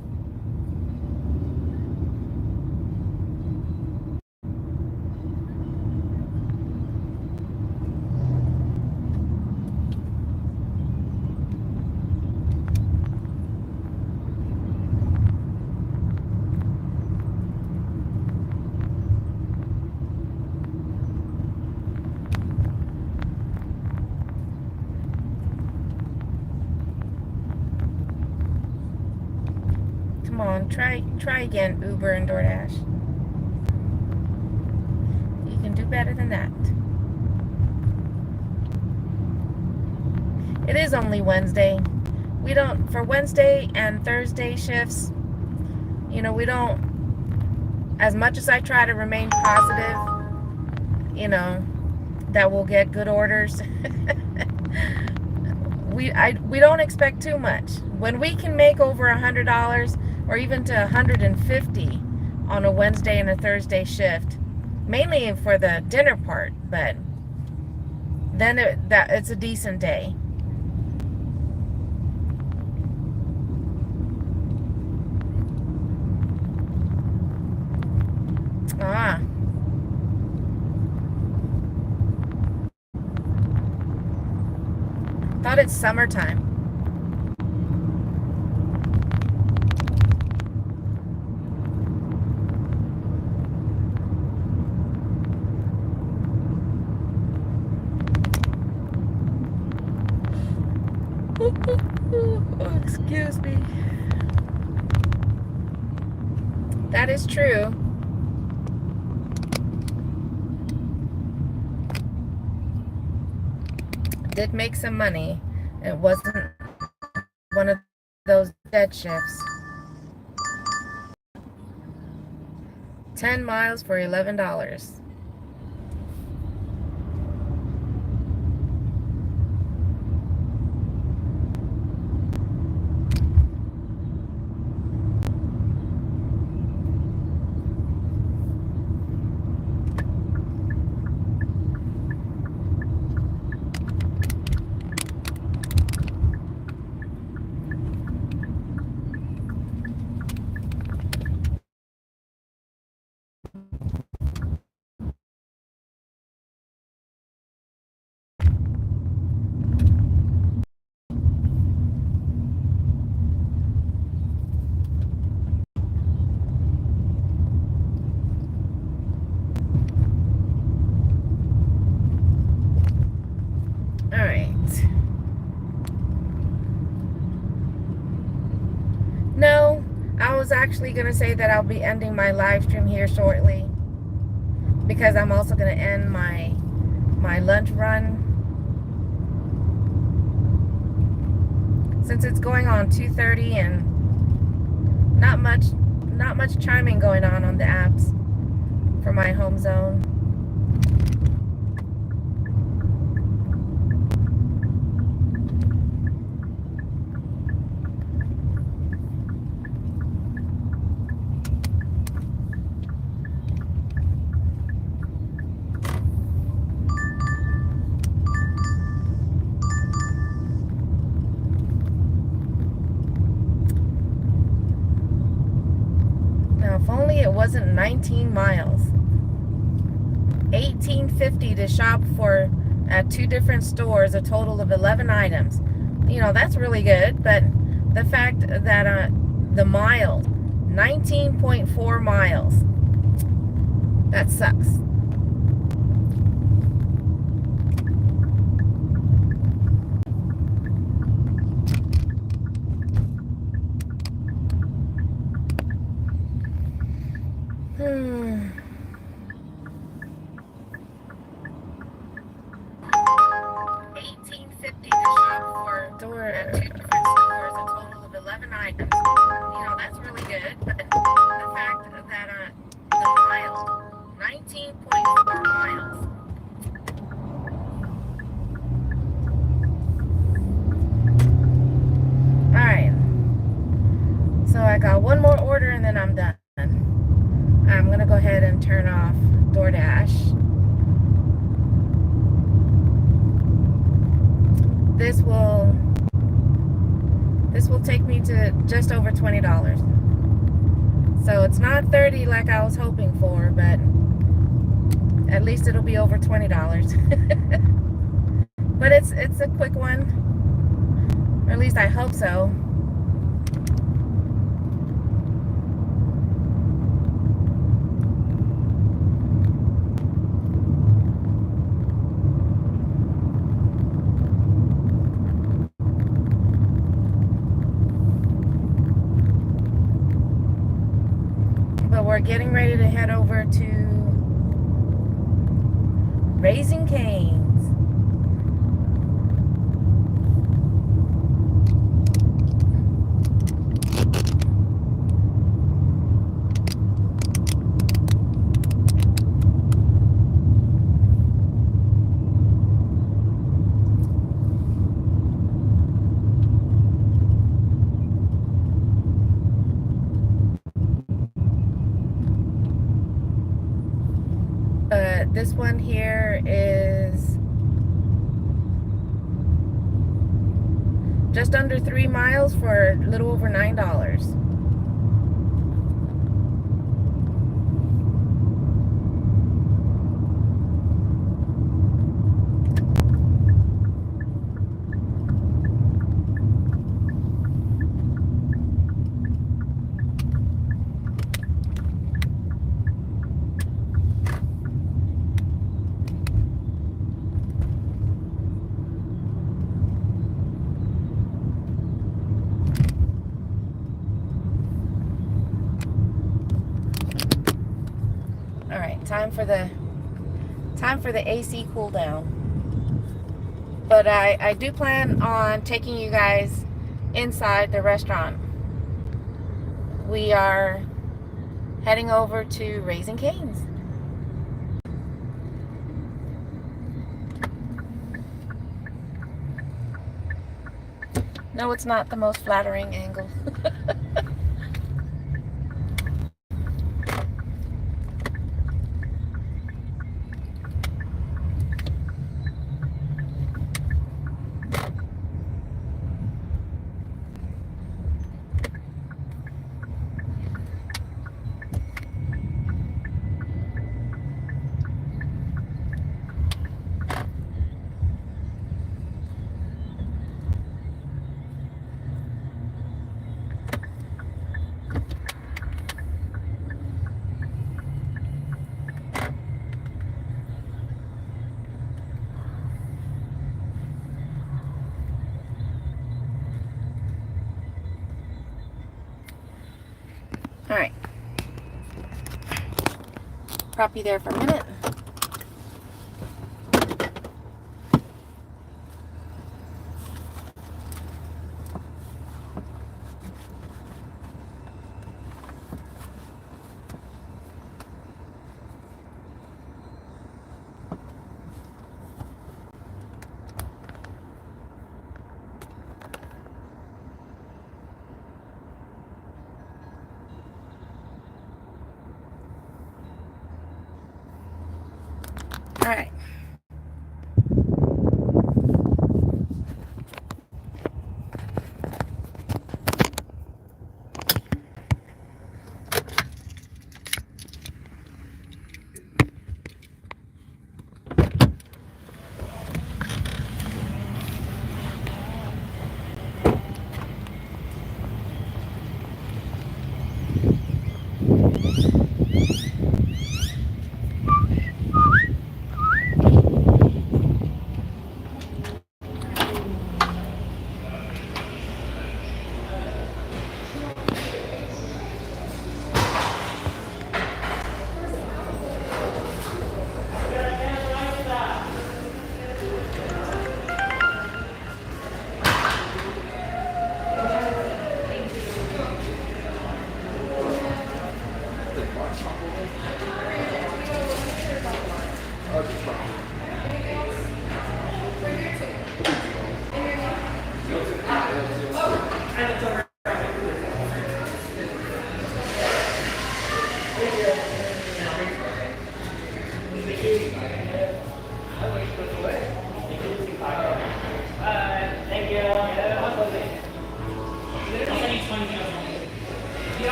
on, try again, Uber and DoorDash. You can do better than that. It is only Wednesday. We don't, for Wednesday and Thursday shifts, you know, we don't, as much as I try to remain positive, you know, that we'll get good orders. we don't expect too much. When we can make over $100 or even to $150 on a Wednesday and a Thursday shift, mainly for the dinner part, but then it's a decent day. Ah. Thought it's summertime. Oh, excuse me. That is true. Did make some money. It wasn't one of those dead shifts. 10 miles for $11. No, I was actually going to say that I'll be ending my live stream here shortly because I'm also going to end my lunch run. Since it's going on 2:30 and not much chiming going on the apps for my home zone. If only it wasn't 19 miles. $18.50 to shop for at 2 different stores, a total of 11 items. You know, that's really good, but the fact that the miles, 19.4 miles, that sucks. $18.50 to shop for at 2 different stores, a total of 11 items. You know, that's really good, but the fact that the miles, 19.4 miles. Alright. So I got one more order and then I'm done. I'm going to go ahead and turn off DoorDash. This will take me to just over $20. So it's not $30 like I was hoping for, but at least it'll be over $20. But it's a quick one. Or at least I hope so. getting ready to head over to Raising Cane's. This one here is just under 3 miles for a little over $9. All right, time for the AC cool down. But I do plan on taking you guys inside the restaurant. We are heading over to Raising Cane's. No, it's not the most flattering angle. All right. Prop you there for a minute. All right.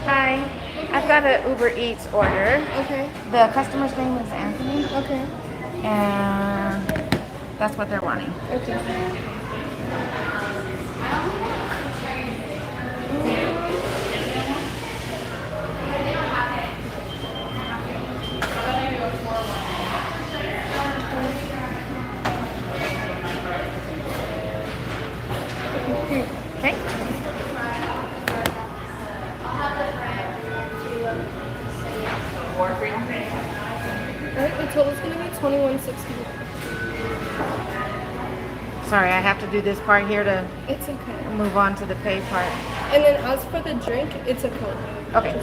Hi, I've got an Uber Eats order. Okay. The customer's name is Anthony, Okay. and that's what they're wanting. Okay. Okay. Alright, the total's gonna be $21.60. Sorry, I have to do this part here to It's okay. move on to the pay part. And then as for the drink, it's a Coke. Okay.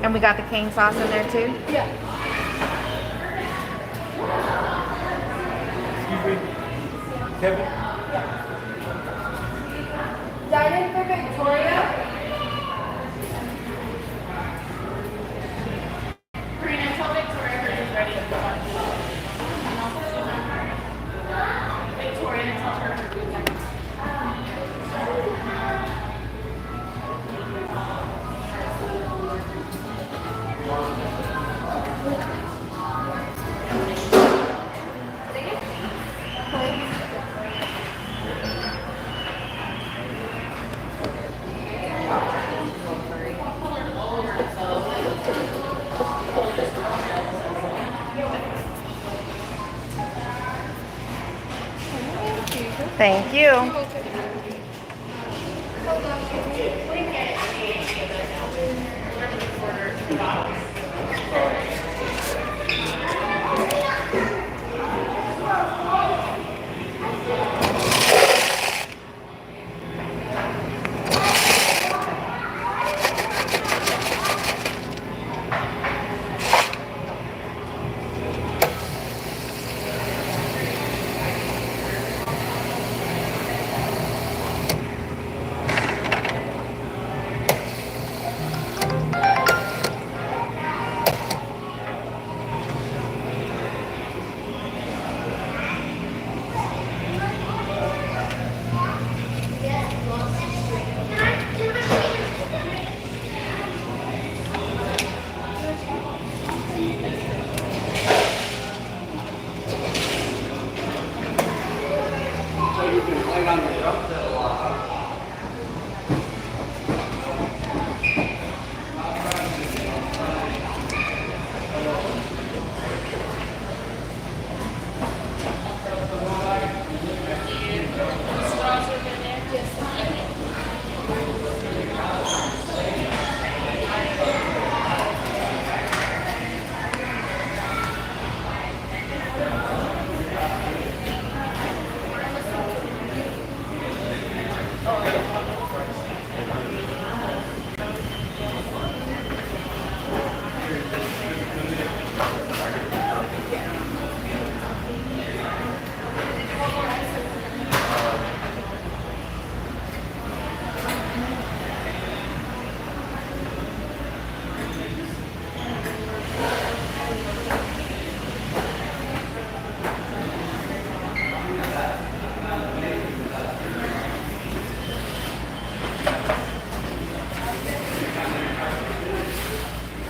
And we got the cane sauce in there too? Yeah. Excuse me, Kevin? Dine-in for Victoria. Thank you.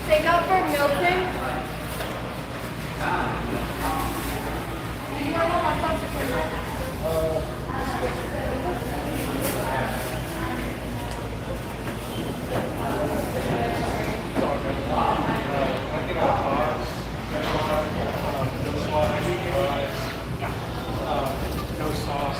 Take out for Milton. No sauce.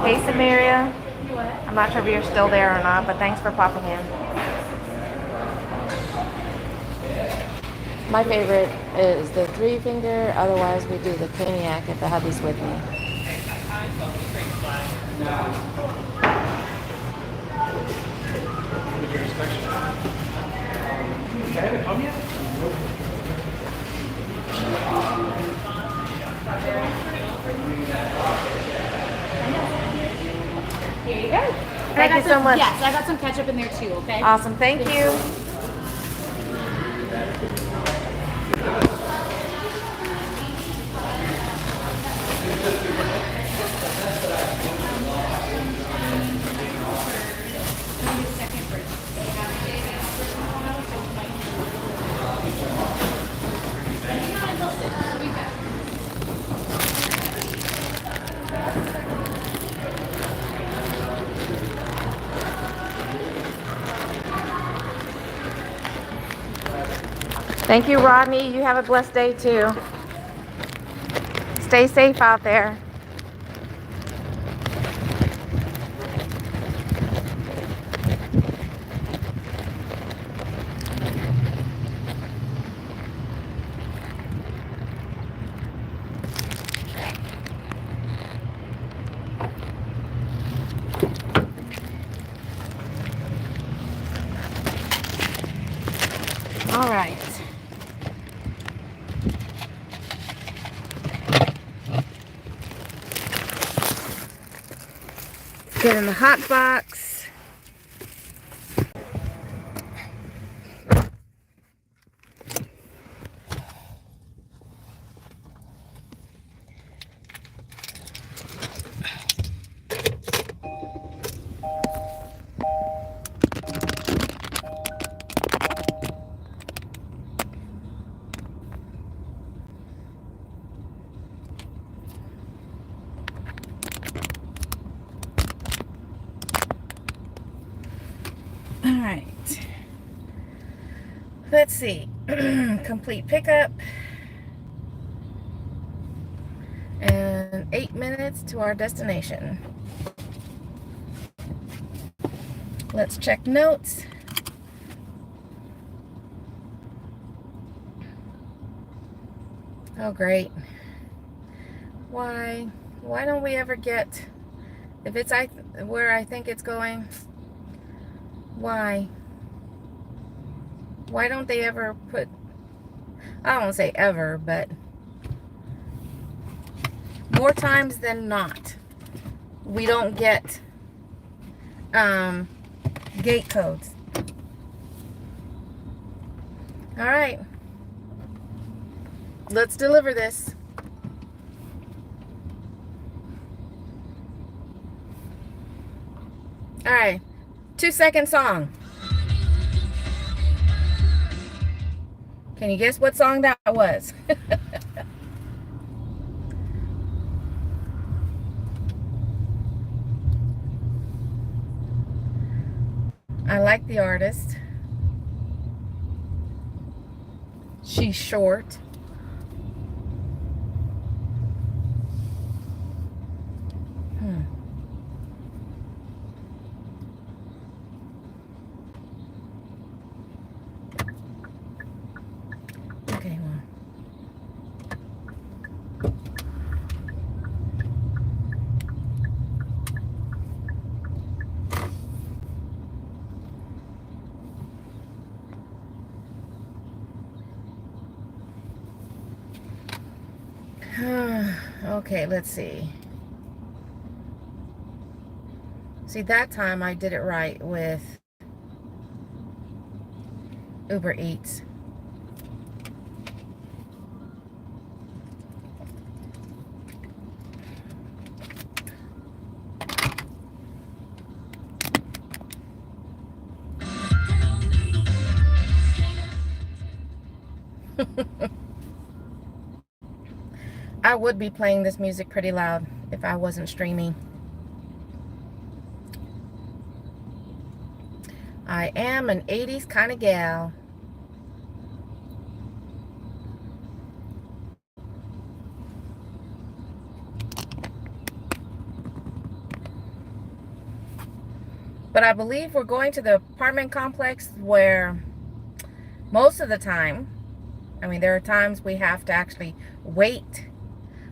Hey, Samaria. I'm not sure if you're still there or not, but thanks for popping in. My favorite is the 3-finger. Otherwise, we do the cognac if the hubby's with me. Kevin, come here. Here you go. Thank you so much. Yes, I got some ketchup in there too, okay? Awesome. Thank you. Thank you, Rodney. You have a blessed day too. Stay safe out there. All right. Get in the hot box. All right. Let's see. Complete pickup. And 8 minutes to our destination. Let's check notes. Oh, great. Why don't we ever get, if it's where I think it's going, why don't they ever put, I don't want to say ever, but more times than not, we don't get gate codes. All right, let's deliver this. All right, 2-second song. Can you guess what song that was? I like the artist. She's short. Okay, well. Okay, let's see. See, that time I did it right with Uber Eats. I would be playing this music pretty loud if I wasn't streaming. I am an 80s kind of gal. But I believe we're going to the apartment complex where most of the time, I mean, there are times we have to actually wait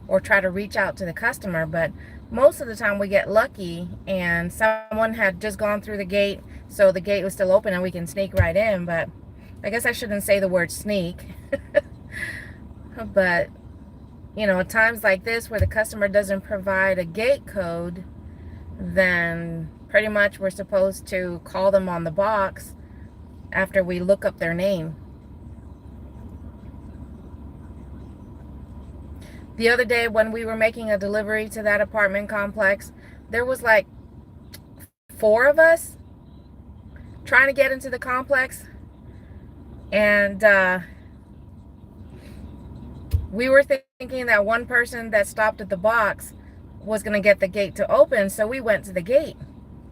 or try to reach out to the customer, but most of the time we get lucky and someone had just gone through the gate, so the gate was still open and we can sneak right in. But I guess I shouldn't say the word sneak. But, you know, at times like this where the customer doesn't provide a gate code, then pretty much we're supposed to call them on the box after we look up their name. The other day when we were making a delivery to that apartment complex, there was like 4 of us trying to get into the complex, and we were thinking that one person that stopped at the box was going to get the gate to open, so we went to the gate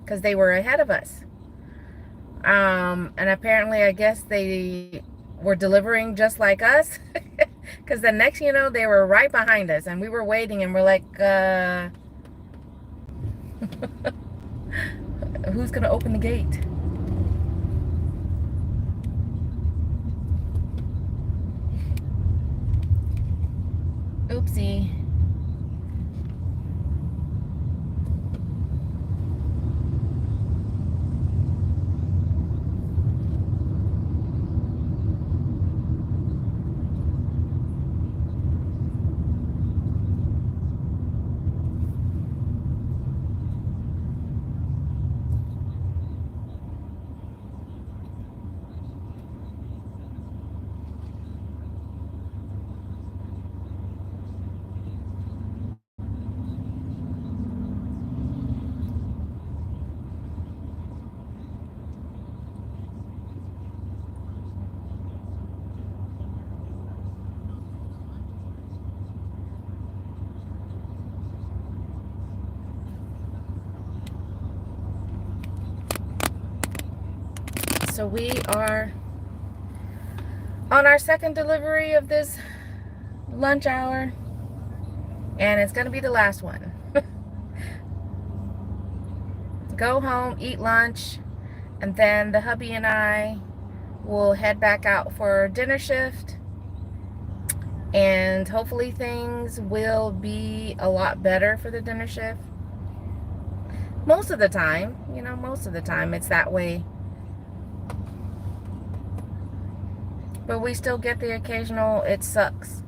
because they were ahead of us. And apparently, I guess they were delivering just like us. Because the next, you know, they were right behind us, and we were waiting, and we're like, who's gonna open the gate? Oopsie. So we are on our second delivery of this lunch hour, and it's gonna be the last one. Go home, eat lunch, and then the hubby and I will head back out for dinner shift, and hopefully things will be a lot better for the dinner shift. Most of the time, you know, most of the time it's that way. But we still get the occasional, it sucks.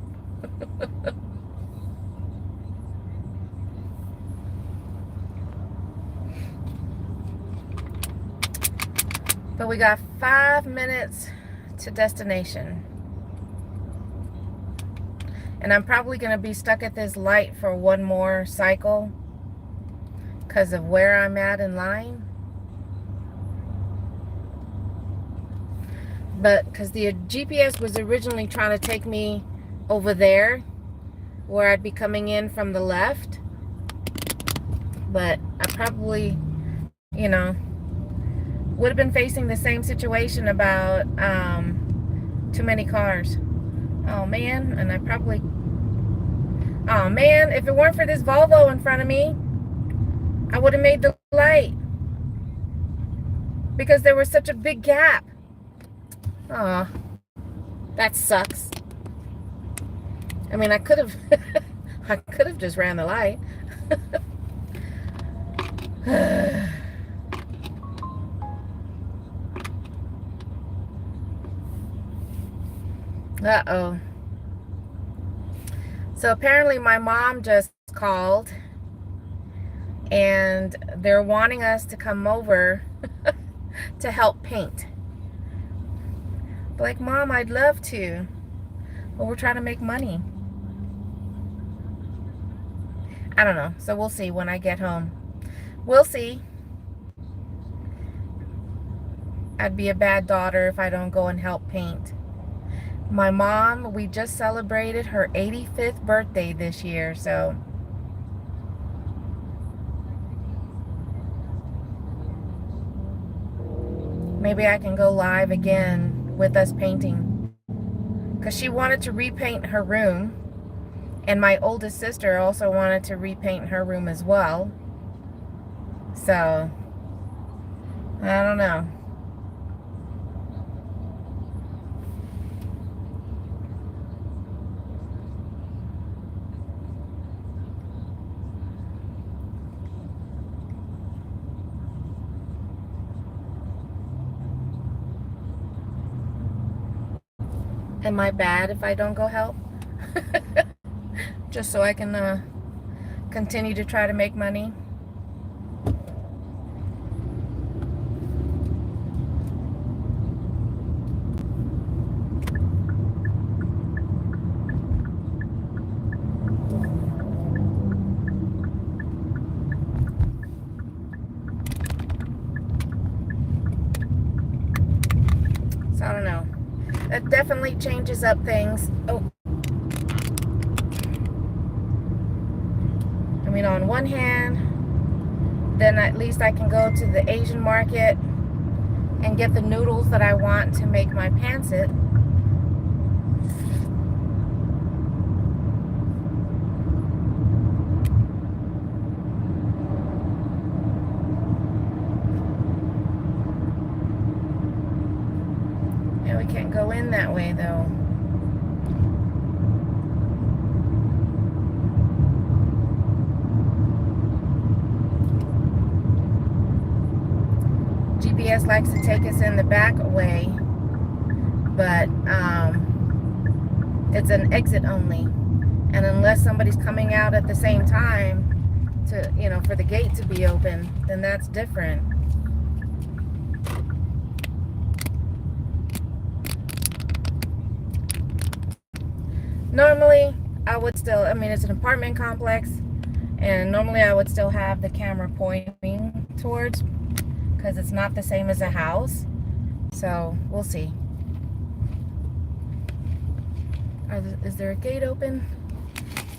But we got 5 minutes to destination. And I'm probably going to be stuck at this light for one more cycle because of where I'm at in line. But because the GPS was originally trying to take me over there where I'd be coming in from the left. But I probably, you know, would have been facing the same situation about too many cars. Oh man, and I probably, oh man, if it weren't for this Volvo in front of me, I would have made the light because there was such a big gap. Oh, that sucks. I mean, I could have I could have just ran the light. Uh-oh. So apparently my mom just called and they're wanting us to come over to help paint. Like, Mom, I'd love to, but we're trying to make money. I don't know. So we'll see when I get home. We'll see. I'd be a bad daughter if I don't go and help paint. My mom, we just celebrated her 85th birthday this year, so maybe I can go live again with us painting, because she wanted to repaint her room, and my oldest sister also wanted to repaint her room as well. So I don't know. Am I bad if I don't go help? Just so I can continue to try to make money. So I don't know. That definitely changes up things. Oh. I mean, on one hand, then at least I can go to the Asian market and get the noodles that I want to make my pancit. can't go in that way though. GPS likes to take us in the back way, but it's an exit only. And unless somebody's coming out at the same time to, you know, for the gate to be open, then that's different. Normally, I would still, I mean, it's an apartment complex, and normally I would still have the camera pointing towards, because it's not the same as a house. So we'll see. Is there a gate open?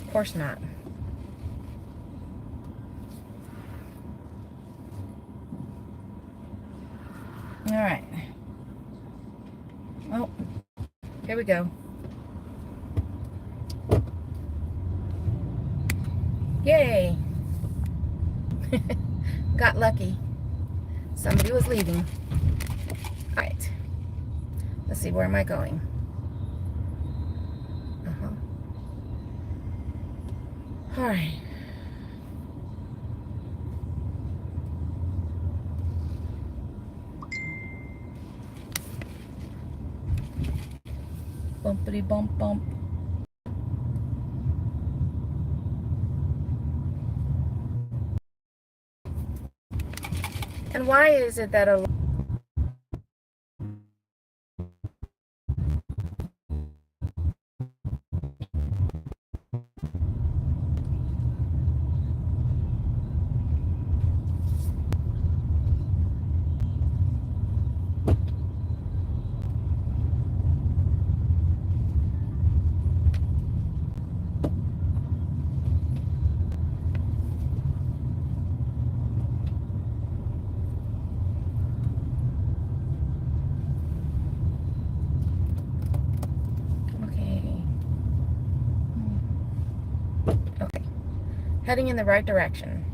Of course not. All right. Oh, here we go. Yay. Got lucky. Somebody was leaving. All right. Let's see, where am I going? All right. Bumpity bump bump. And why is it that a okay. Heading in the right direction.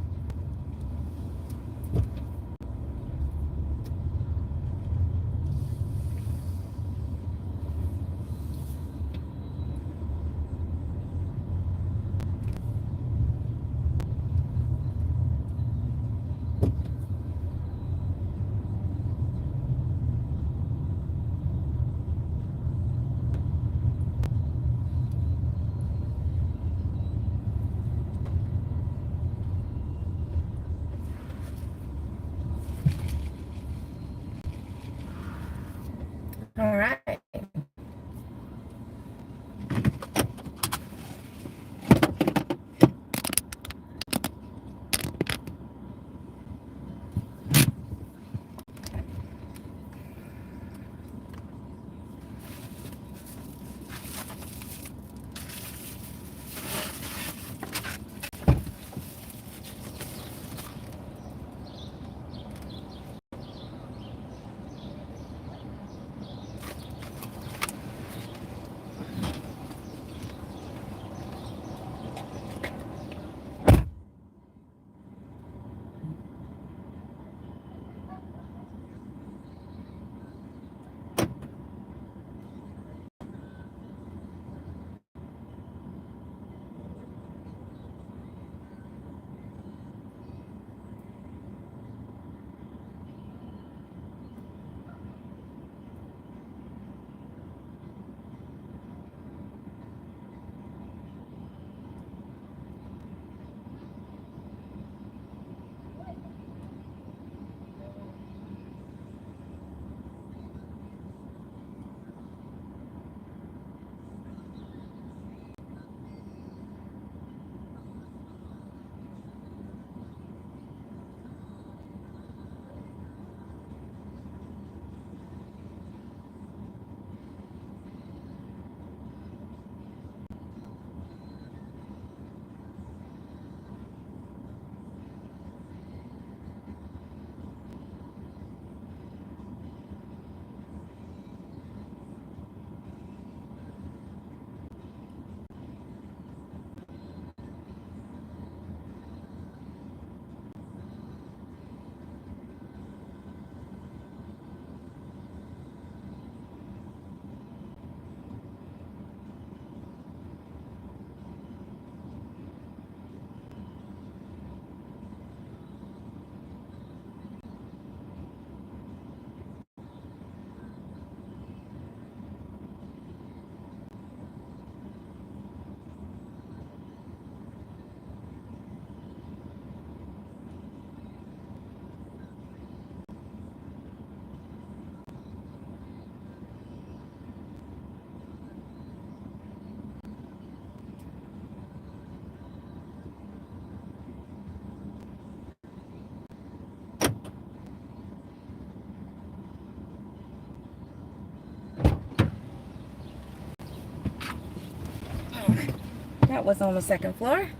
was on the second floor.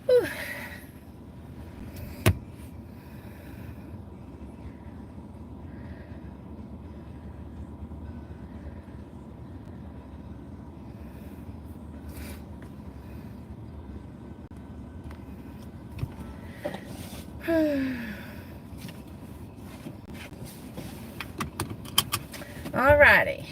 Whew. Alrighty.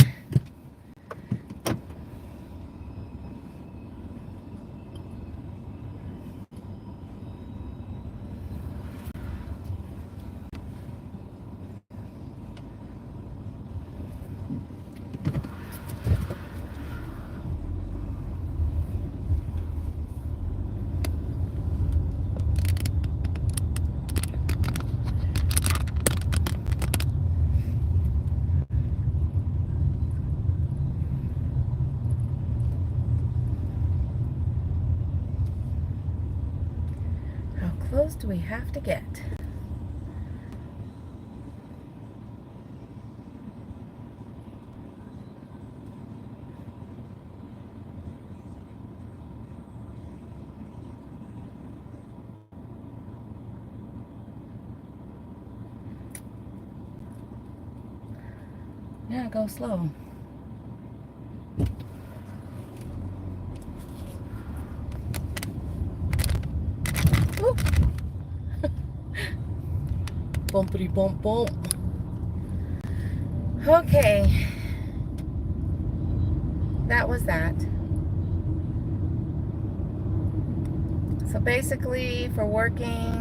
How close do we have to get? Yeah, go slow. Ooh. Bumpity bump bump. Okay. That was that. So basically, for working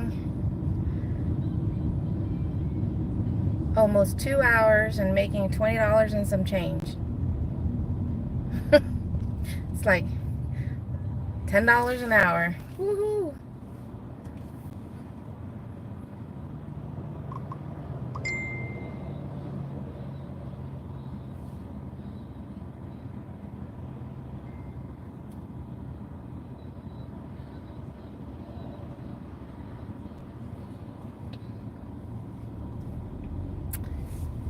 almost 2 hours and making $20 and some change. It's like $10 an hour. Woohoo!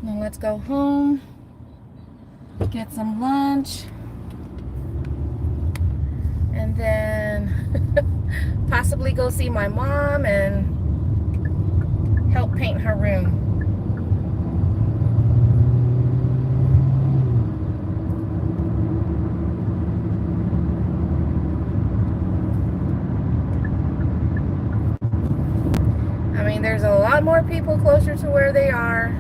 Now let's go home, get some lunch, and then possibly go see my mom and help paint her room. I mean, there's a lot more people closer to where they are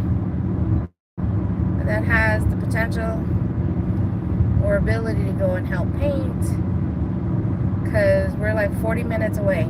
that has the potential or ability to go and help paint, because we're like 40 minutes away.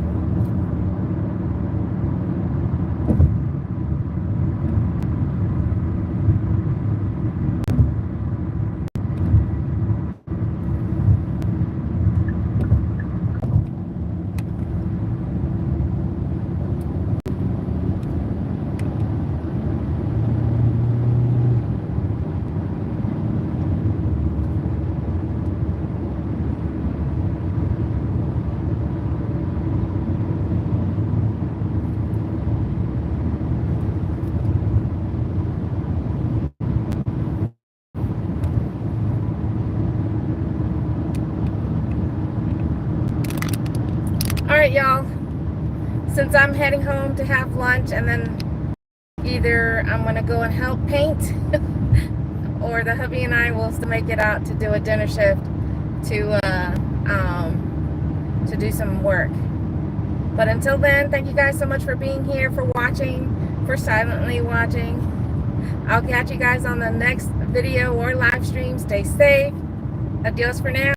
Alright, y'all, since I'm heading home to have lunch, and then either I'm going to go and help paint or the hubby and I will still make it out to do a dinner shift to do some work. But until then, thank you guys so much for being here, for watching, for silently watching. I'll catch you guys on the next video or live stream. Stay safe. Adios for now.